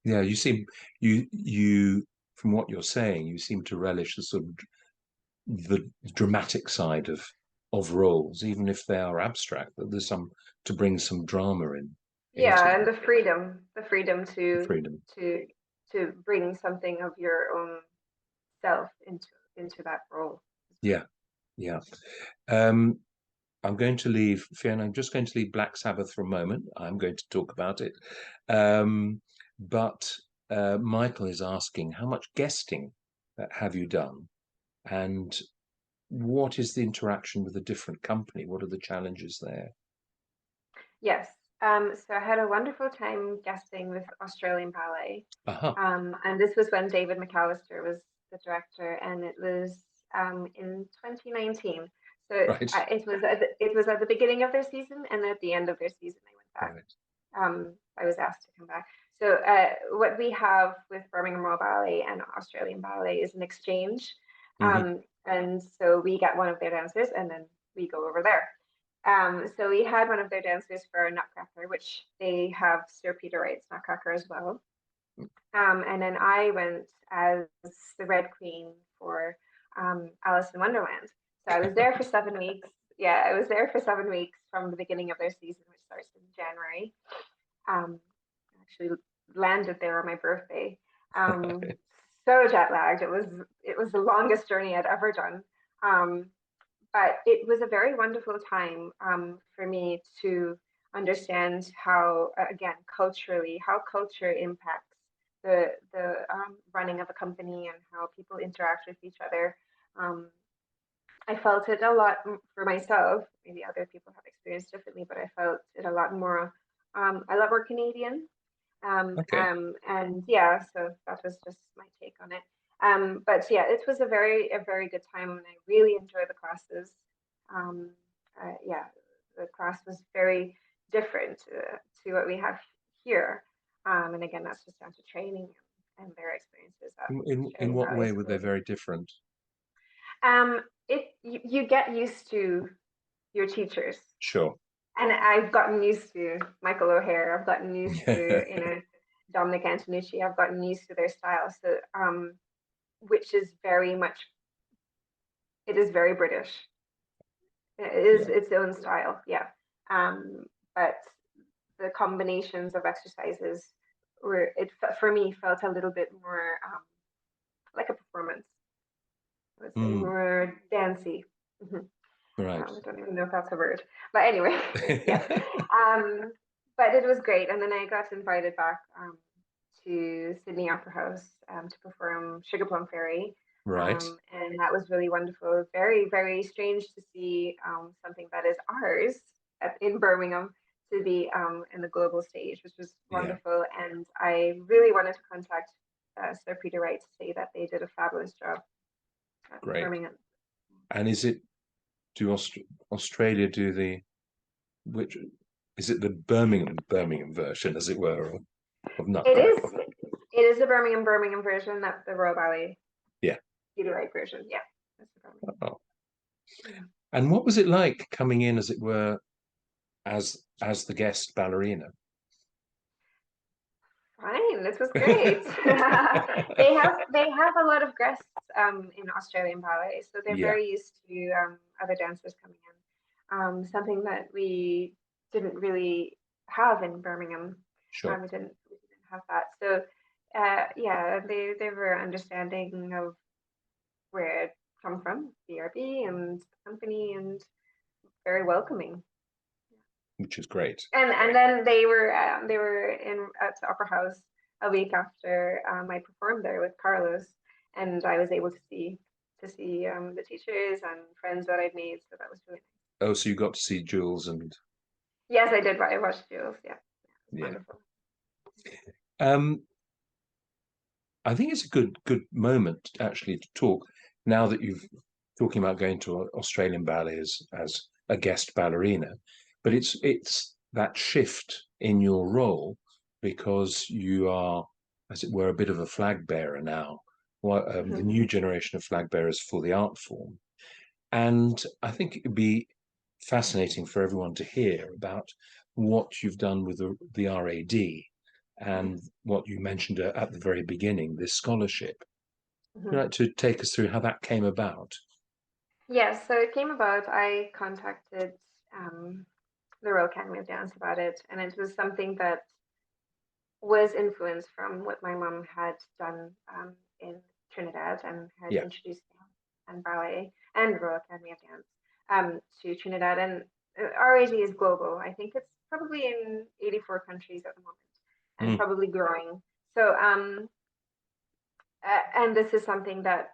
yeah, you seem you from what you're saying, you seem to relish the sort of the dramatic side of roles, even if they are abstract, that there's some to bring some drama in. Yeah, and the freedom to bring something of your own self into that role. Yeah. I'm going to leave, Fiona, I'm just going to leave Black Sabbath for a moment. I'm going to talk about it. But Michael is asking, how much guesting have you done? And what is the interaction with a different company? What are the challenges there? Yes. So I had a wonderful time guesting with Australian Ballet. And this was when David McAllister was the director, and it was in 2019. So it was at the beginning of their season, and at the end of their season I went back. Right. I was asked to come back. So what we have with Birmingham Royal Ballet and Australian Ballet is an exchange. And so we get one of their dancers, and then we go over there. So we had one of their dancers for Nutcracker, which they have Sir Peter Wright's Nutcracker as well. And then I went as the Red Queen for Alice in Wonderland. So I was there for 7 weeks. Yeah, I was there for 7 weeks from the beginning of their season, which starts in January. Actually landed there on my birthday. So jet lagged. It was the longest journey I'd ever done. But it was a very wonderful time for me to understand how, again, culturally, how culture impacts the running of a company and how people interact with each other. I felt it a lot for myself. Maybe other people have experienced differently, but I felt it a lot more Canadian. And yeah, so that was just my take on it. But yeah, it was a very good time, and I really enjoyed the classes. yeah, the class was very different to what we have here. And again, that's just down to training and their experiences at In Australian what Ballet way were they School. very different? You get used to your teachers, Sure. and I've gotten used to Michael O'Hare. I've gotten used to Dominic Antonucci. I've gotten used to their style. So which is very much, it is very British. It is its own style, yeah. But the combinations of exercises were, for me, felt a little bit more like a performance. I would say more dancey. Right. I don't even know if that's a word, but anyway, yeah. But it was great, and then I got invited back to Sydney Opera House to perform Sugar Plum Fairy. Right. And that was really wonderful. Very, very strange to see something that is ours in Birmingham to be in the global stage, which was wonderful. And I really wanted to contact Sir Peter Wright to say that they did a fabulous job at Great. Birmingham. And do Australia do which is it the Birmingham version, as it were, of Nutcracker? It is the Birmingham version, not the Royal Ballet. Yeah. Peter Wright version, yeah. That's the Birmingham. Oh. Yeah. And what was it like coming in, as it were, as the guest ballerina? Fine, this was great. They have a lot of guests in Australian ballet, so they're very used to other dancers coming in. Something that we didn't really have in Birmingham. Sure. We didn't have that. So yeah, they were understanding of where it come from, BRB and the company, and very welcoming. Which is great. And then they were in at the Opera House a week after I performed there with Carlos, and I was able to see the teachers and friends that I'd made, so that was really nice. Oh, so you got to see Jules and? Yes, I did. I watched Jules. Yeah, wonderful. I think it's a good moment actually to talk, now that you've talking about going to Australian ballet as a guest ballerina, but it's that shift in your role, because you are, as it were, a bit of a flag bearer now. The new generation of flag bearers for the art form, and I think it would be fascinating for everyone to hear about what you've done with the RAD and what you mentioned at the very beginning, this scholarship. Would you like to take us through how that came about? Yes, so it came about, I contacted the Royal Academy of Dance about it, and it was something that was influenced from what my mom had done in Trinidad, and had introduced dance and ballet and Royal Academy of Dance to Trinidad. And RAD is global. I think it's probably in 84 countries at the moment, and probably growing. So and this is something that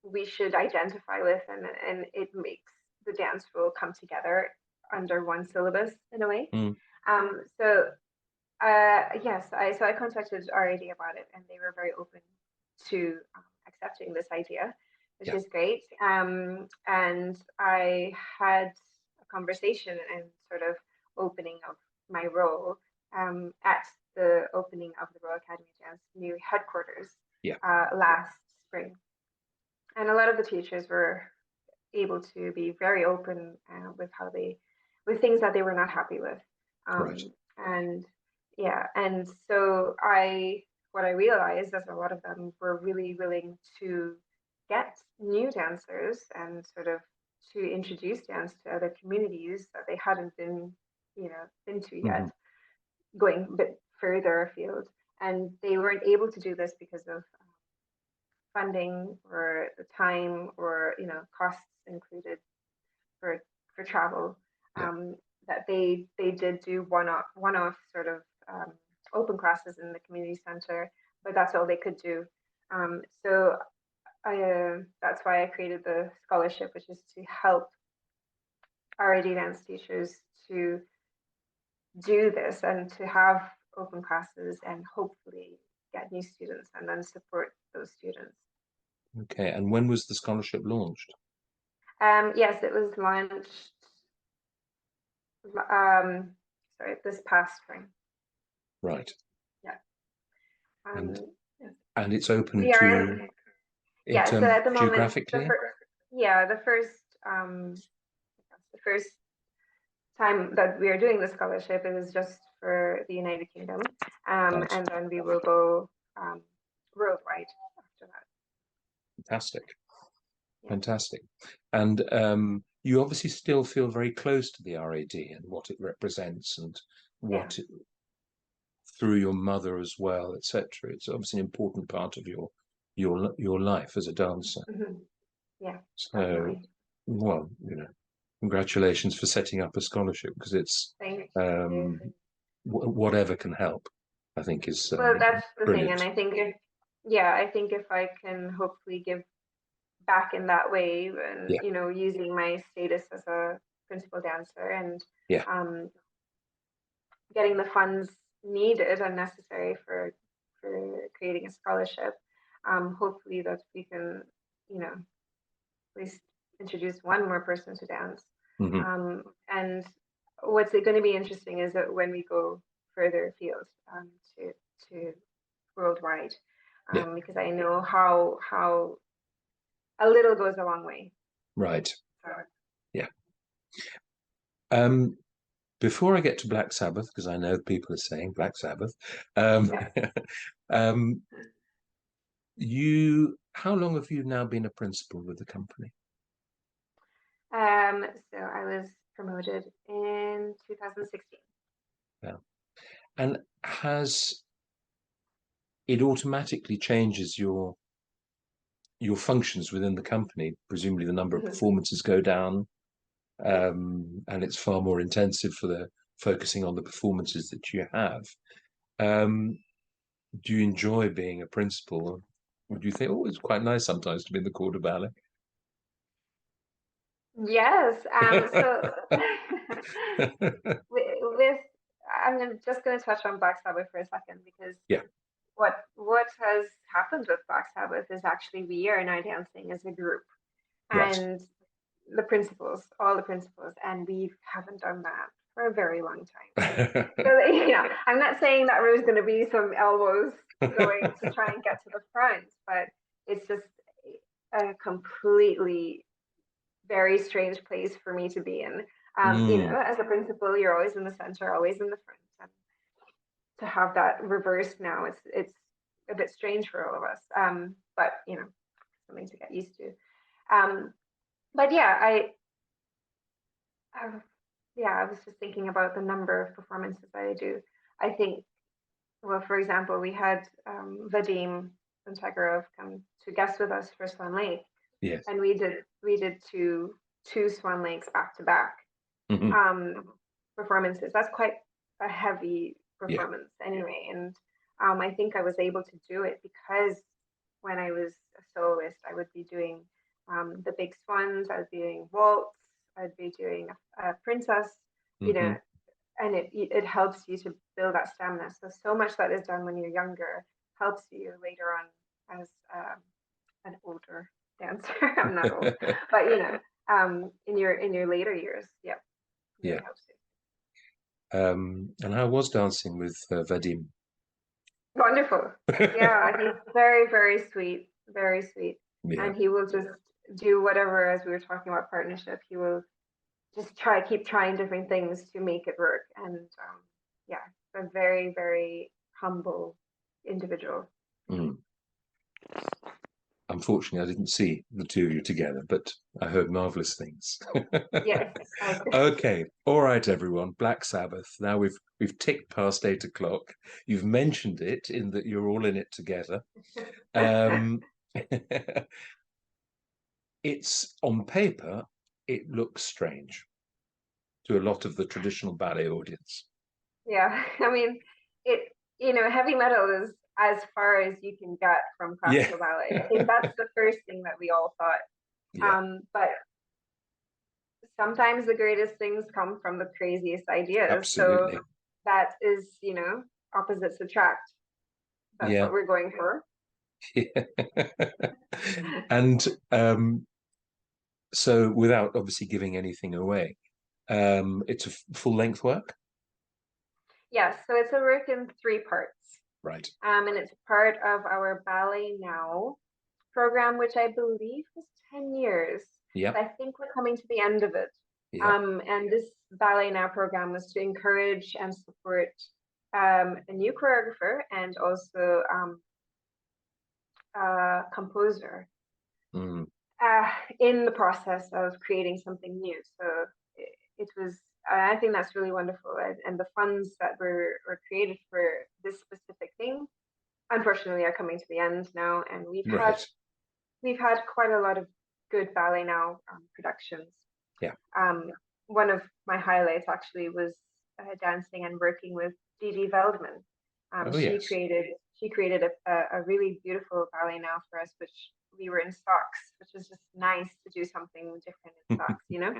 we should identify with, and it makes the dance rule come together under one syllabus in a way. So yes, so I contacted RAD about it, and they were very open to accepting this idea, which is great. And I had a conversation and sort of opening of my role at the opening of the Royal Academy of Dance new headquarters last spring. And a lot of the teachers were able to be very open with things that they were not happy with. And yeah, and so what I realized is a lot of them were really willing to get new dancers and sort of to introduce dance to other communities that they hadn't been to yet, going a bit further afield. And they weren't able to do this because of funding or the time or costs included for travel. That they did do one-off sort of open classes in the community center, but that's all they could do. So that's why I created the scholarship, which is to help RAD dance teachers to do this and to have open classes and hopefully get new students and then support those students. Okay, and when was the scholarship launched? Yes, it was launched Sorry, this past spring. Right. Yeah. And Yes. and it's open We to are, in yeah, so terms at the moment, geographically? the first time that we are doing the scholarship is just for the United Kingdom, Right. and then we will go worldwide after that. Fantastic. Yeah. Fantastic. And you obviously still feel very close to the RAD and what it represents and what it, through your mother as well, etc. It's obviously an important part of your life as a dancer. Mm-hmm. Yeah. So, Definitely. well, congratulations for setting up a scholarship, because it's Thank um, you. whatever can help, I think, is Well, that's the thing, and brilliant. I think if I can hopefully give back in that way, and Yeah. using my status as a principal dancer and Yeah. getting the funds needed and necessary for creating a scholarship, hopefully that we can at least introduce one more person to dance. Mm-hmm. And what's going to be interesting is that when we go further afield, to worldwide, Yeah. because I know how a little goes a long way. Right. So, Yeah. Before I get to Black Sabbath, because I know people are saying Black Sabbath, yeah. how long have you now been a principal with the company? So I was promoted in 2016. Yeah. And has it automatically changes your functions within the company? Presumably the number of performances go down, and it's far more intensive for the focusing on the performances that you have. Do you enjoy being a principal? Or do you think, oh, it's quite nice sometimes to be in the court of ballet? Yes. So with just going to touch on Black Sabbath for a second, because yeah, what has happened with Black Sabbath is actually we are now dancing as a group, right. and all the principals, and we haven't done that for a very long time. So I'm not saying that there's going to be some elbows going to try and get to the front, but it's just a completely very strange place for me to be in. As a principal, you're always in the center, always in the front, and to have that reversed now, it's a bit strange for all of us. But something to get used to. But I was just thinking about the number of performances that I do. I think, well, for example, we had Vadim Integrov come to guest with us for Swan Lake. Yes. And we did two Swan Lakes back to back performances. That's quite a heavy performance anyway. And I think I was able to do it because when I was a soloist, I would be doing the big swans, I would be doing waltz, I'd be doing a princess, and it helps you to build that stamina. So much that is done when you're younger helps you later on as an older dancer. I'm not old, but in your later years, really helps you. And how was dancing with Vadim? Wonderful. Yeah, he's very, very sweet, very sweet. Yeah. And he will just do whatever, as we were talking about partnership, he will just keep trying different things to make it work. And a very, very humble individual. Unfortunately, I didn't see the two of you together, but I heard marvelous things. Yes. Okay. All right, everyone. Black Sabbath. Now we've ticked past 8 o'clock. You've mentioned it in that you're all in it together. It's on paper, it looks strange to a lot of the traditional ballet audience. Yeah, I mean, heavy metal is as far as you can get from classical ballet. I think that's the first thing that we all thought. Yeah. But sometimes the greatest things come from the craziest ideas. Absolutely. So that is, opposites attract. That's what we're going for. And so without obviously giving anything away, It's a full length work, Yes, so it's a work in 3 parts. right? And it's part of our Ballet Now program, which I believe is 10 years. Yeah, So I think we're coming to the end of it. yeah. And this Ballet Now program was to encourage and support a new choreographer and also a composer Mm, in the process of creating something new. So it was, I think that's really wonderful. And the funds that were created for this specific thing, unfortunately, are coming to the end now. And right. we've had quite a lot of good Ballet Now productions. Yeah. One of my highlights actually was dancing and working with Didi Veldman. Oh, yes. She created a really beautiful Ballet Now for us, which we were in stocks, which was just nice to do something different in stocks, you know.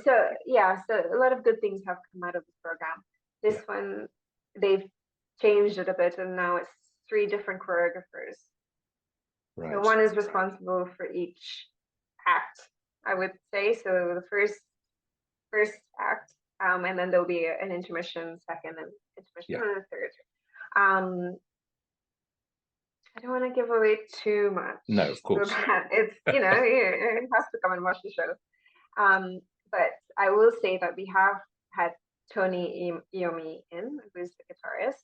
So yeah, so a lot of good things have come out of this program. This Yeah. one, they've changed it a bit, and now it's 3 different choreographers. Right. So one is responsible for each act, I would say. So the first act, and then there'll be an intermission second and intermission Yeah. and a third. I don't want to give away too much. No, of course. So that it's, you know, it has to come and watch the show. But I will say that we have had Tony Iommi in, who's the guitarist.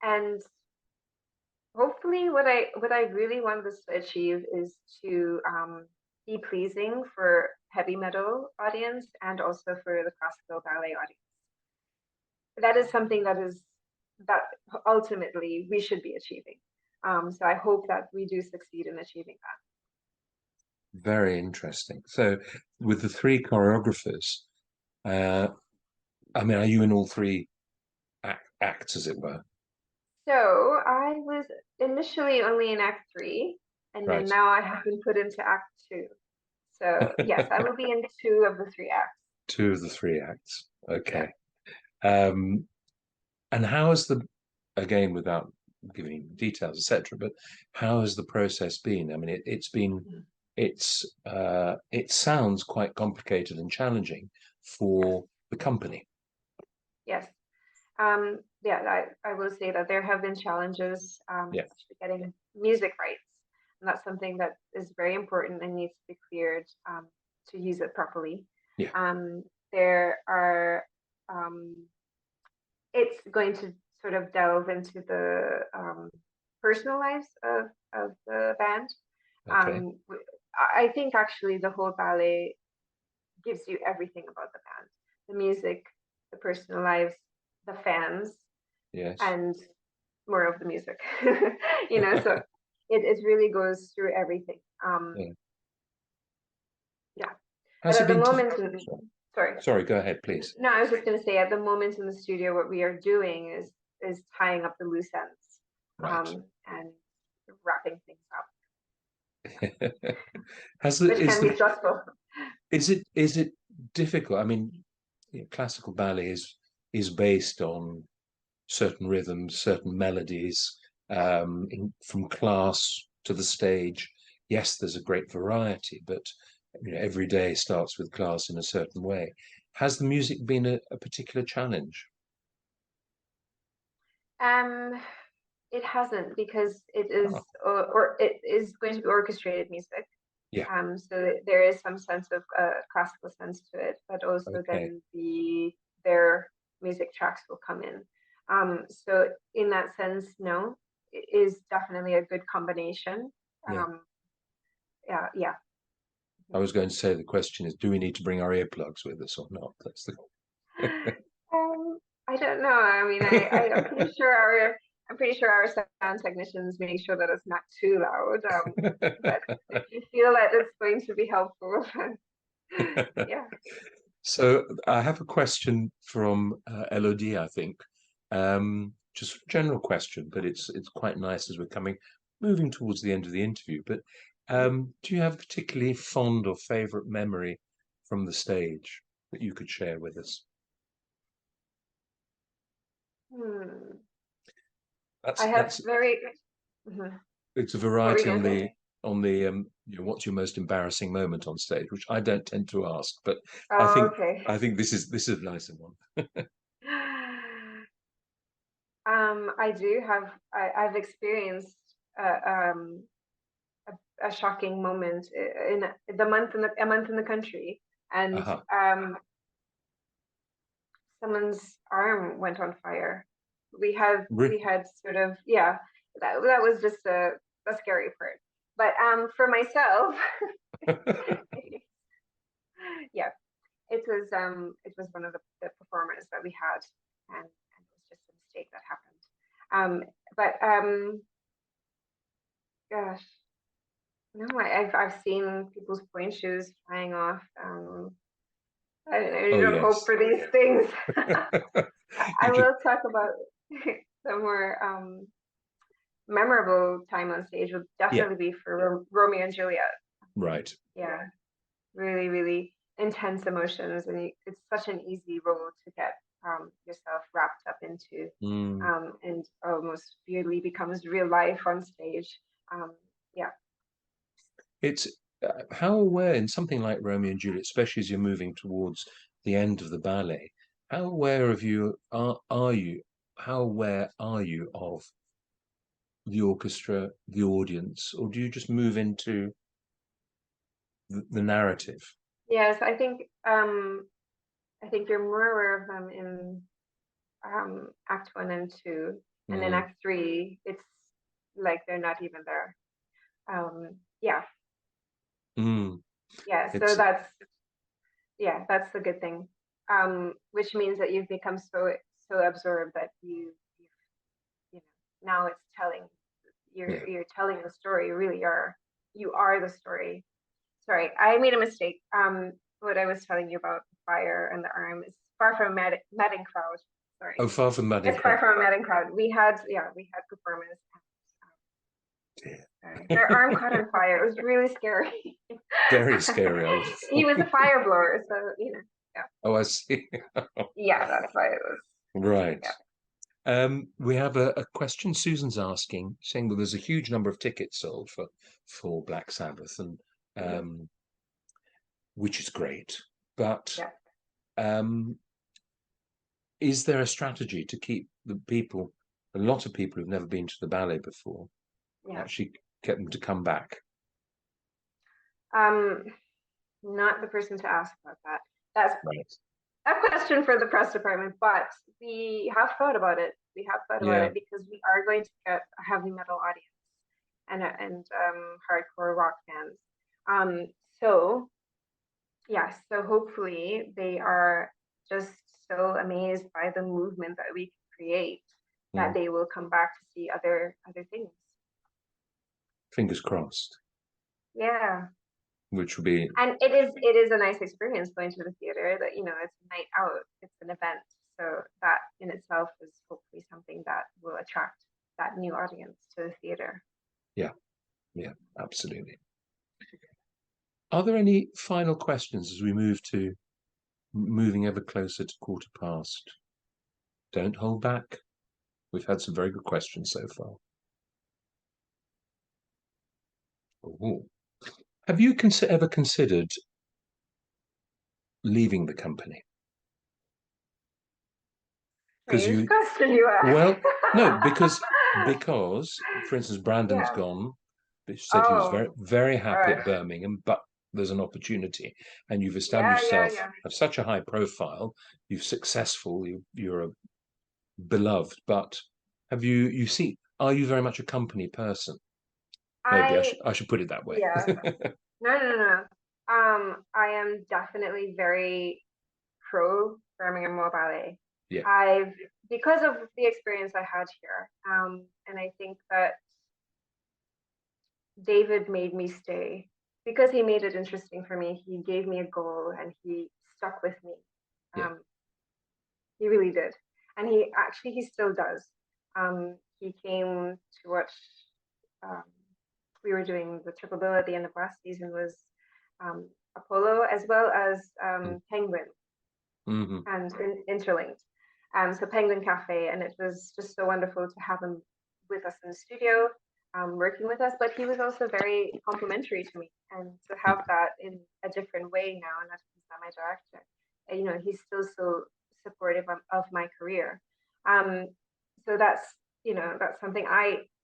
And hopefully what I really want this to achieve is to be pleasing for heavy metal audience and also for the classical ballet audience. That is something that ultimately we should be achieving. So I hope that we do succeed in achieving that. Very interesting. So, with the 3 choreographers, I mean, are you in all 3 acts, as it were? So I was initially only in Act 3, and then Right. now I have been put into Act 2. So yes, I will be in 2 of the 3 acts. 2 of the 3 acts. Okay. Yeah. And how is again, without giving details, etc., but how has the process been? I mean, it sounds quite complicated and challenging for the company. Yes. Yeah, I will say that there have been challenges, Yeah. especially getting music rights. And that's something that is very important and needs to be cleared to use it properly. Yeah. There are, it's going to sort of delve into the personal lives of the band. Okay. I think actually the whole ballet gives you everything about the band, the music, the personal lives, the fans, Yes. and more of the music. You know, so it really goes through everything. Yeah. Has But it at the been moment, Sorry, go ahead, please. No, I was just going to say, at the moment in the studio, what we are doing is tying up the loose ends, Right. and wrapping things up, Has which can be stressful. Is it difficult? I mean, classical ballet is based on certain rhythms, certain melodies, from class to the stage. Yes, there's a great variety, but every day starts with class in a certain way. Has the music been a particular challenge? It hasn't, because it is or it is going to be orchestrated music. Yeah. So there is some sense of classical sense to it, but also Okay. then their music tracks will come in. So in that sense, no, it is definitely a good combination. Yeah. Yeah. I was going to say, the question is, do we need to bring our earplugs with us or not? That's the I don't know. I mean, I'm pretty sure our sound technicians make sure that it's not too loud. But if you feel that it's going to be helpful, yeah. So I have a question from Elodie, I think. Just a general question, but it's quite nice as we're moving towards the end of the interview. But do you have a particularly fond or favorite memory from the stage that you could share with us? I have very. It's a variety on the what's your most embarrassing moment on stage, which I don't tend to ask, but Oh, okay. I think this is a nicer one. I do have. I've experienced a shocking moment in a month in the country, and Uh-huh. someone's arm went on fire. We Re- had sort of, yeah, that was just a scary part. But for myself, yeah, it was one of the performers that we had, and it was just a mistake that happened. But gosh, no, I've seen people's point shoes flying off. I Oh don't hope yes. for these things. I You just will talk about the more memorable time on stage would yeah, definitely be for Romeo and Juliet. right. Yeah, really, really intense emotions, and it's such an easy role to get yourself wrapped up into, Mm. and almost weirdly becomes real life on stage. Um, yeah. It's how aware in something like Romeo and Juliet, especially as you're moving towards the end of the ballet, how aware of you are you? How aware are you of the orchestra, the audience, or do you just move into the narrative? Yes, I think you're more aware of them in Act 1 and 2, and in Mm. Act 3, it's like they're not even there. Yeah, Mm. yeah. So It's that's the good thing. Which means that you've become so absorbed that you know now it's telling yeah. you're telling the story. You are the story. Sorry, I made a mistake. What I was telling you about the fire and the arm is far from a madding crowd. Oh, Sorry, far from Madding it's far Crowd. from a madding crowd. We had performers. Sorry, their arm caught on fire. It was really scary. Very scary. I would have He thought. was a fire blower, so yeah, Oh, I see. yeah, that's why it was. Right. Yeah. We have a question Susan's asking, saying that there's a huge number of tickets sold for Black Sabbath, and Mhm. which is great. But Yeah. um, is there a strategy to keep the people, a lot of people who've never been to the ballet before, Yeah. actually get them to come back? Um, Not the person to ask about that. That's Right. a question for the press department, but we have thought about it. We have thought about Yeah. it because we are going to get a heavy metal audience and hardcore rock fans. So yes, so hopefully they are just so amazed by the movement that we can create that Mm. they will come back to see other things. Fingers crossed. Yeah. Which will be And it is a nice experience going to the theater. That it's a night out, it's an event, so that in itself is hopefully something that will attract that new audience to the theater. yeah, absolutely. Are there any final questions as we move to moving ever closer to 1:15? Don't hold back. We've had some very good questions so far. Ooh. Have you ever considered leaving the company? Because Strange question you ask. well, no, because, for instance, Brandon's Yeah. gone. He said he was Oh, very, very happy uh, at Birmingham, but there's an opportunity, and you've yeah, established yeah, yourself yeah. have such a high profile. You're successful. You're a beloved. But you see? Are you very much a company person? Maybe I I should put it that way. Yeah. No, no, no, no. I am definitely very pro Birmingham Royal Ballet. Yeah. I've Because of the experience I had here, and I think that David made me stay because he made it interesting for me. He gave me a goal and he stuck with me. Yeah. He really did, and he still does. He came to watch. Um, we were doing the triple bill at the end of last season was Apollo as well as Penguin Mm-hmm. and Interlinked. So Penguin Cafe, and it was just so wonderful to have him with us in the studio. working with us, but he was also very complimentary to me. And to have that in a different way now, and that he's not my director, you know, he's still so supportive of my career. So that's, you know, that's something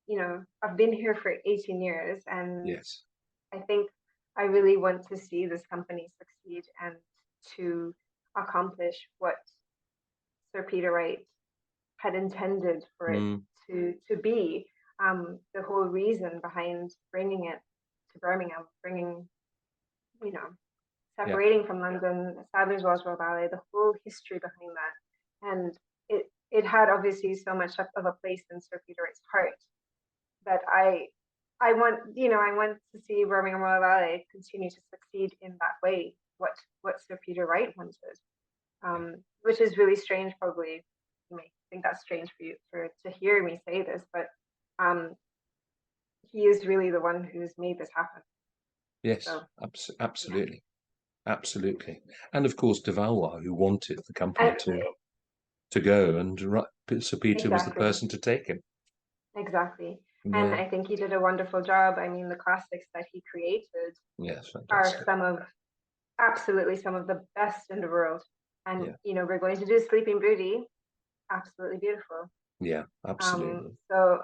you know, I've been here for 18 years, and Yes. I think I really want to see this company succeed and to accomplish what Sir Peter Wright had intended for it to be. The whole reason behind bringing it to Birmingham, bringing, you know, separating from London, Sadler's Welsh Royal Ballet, the whole history behind that. And it had obviously so much of a place in Sir Peter Wright's heart that I want, you know, I want to see Birmingham Royal Ballet continue to succeed in that way, what Sir Peter Wright wanted, which is really strange. Probably you may think that's strange for you to hear me say this, but he is really the one who's made this happen. Yes, So, absolutely. Yeah. Absolutely. And of course, de Valois, who wanted the company to go, and Sir Peter was the person to take him. Exactly. Yeah. And I think he did a wonderful job. I mean, the classics that he created are absolutely some of the best in the world. And, you know, we're going to do Sleeping Beauty. Absolutely beautiful. Yeah, absolutely. So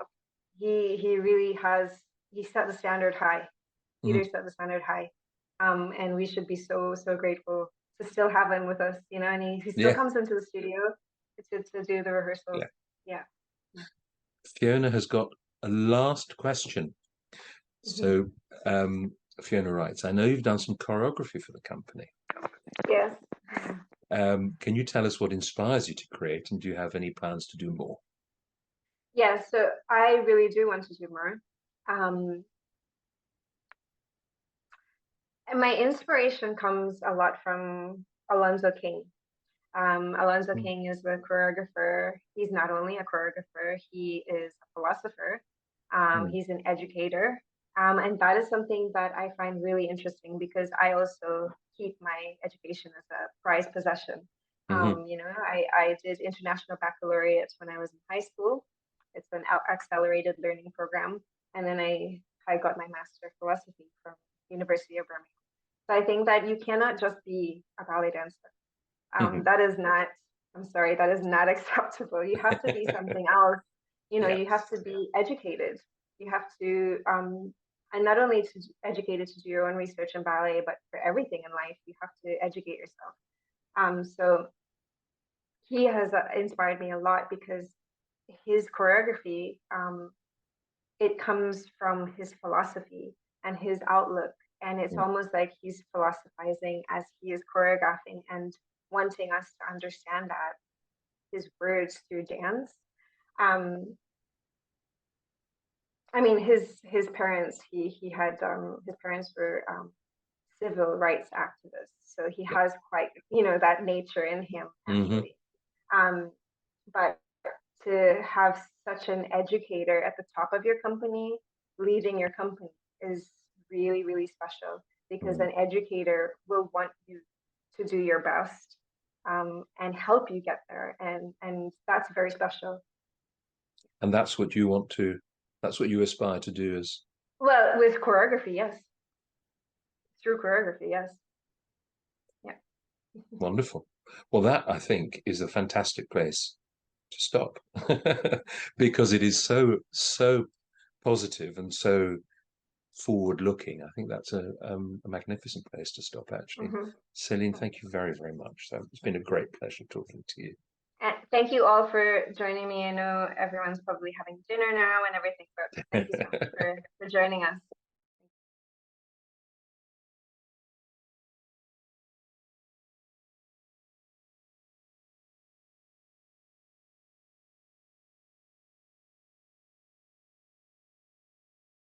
he really he set the standard high. Peter set the standard high. And we should be so grateful to still have him with us, you know, and he still comes into the studio to do the rehearsals. Yeah. Fiona has got a last question. So Fiona writes, I know you've done some choreography for the company. Yes. Can you tell us what inspires you to create, and do you have any plans to do more? Yeah, so I really do want to do more. And my inspiration comes a lot from Alonzo King. Alonzo King is the choreographer. He's not only a choreographer, he is a philosopher. He's an educator. And that is something that I find really interesting, because I also keep my education as a prized possession. You know, I did international baccalaureate when I was in high school. It's an accelerated learning program. And then I got my Master of Philosophy from University of Birmingham. So I think that you cannot just be a ballet dancer. That is not, I'm sorry, that is not acceptable. You have to be something else. You know, you have to be educated. You have to, and not only to educated to do your own research in ballet, but for everything in life, you have to educate yourself. So he has inspired me a lot, because his choreography, it comes from his philosophy and his outlook. And it's almost like he's philosophizing as he is choreographing and wanting us to understand that, his words through dance. I mean, his parents, he had, his parents were civil rights activists. So he has quite, you know, that nature in him, actually. But to have such an educator at the top of your company, leading your company, is really, really special, because an educator will want you to do your best, and help you get there. And that's very special. And that's what you want to, that's what you aspire to do as well, with choreography, yes. Through choreography, yes. Yeah. Wonderful. Well, that, I think, is a fantastic place to stop, because it is so positive and so forward-looking. I think that's a magnificent place to stop, actually. Céline, thank you very, very much. So it's been a great pleasure talking to you. And thank you all for joining me. I know everyone's probably having dinner now and everything, but thank you so much for joining us.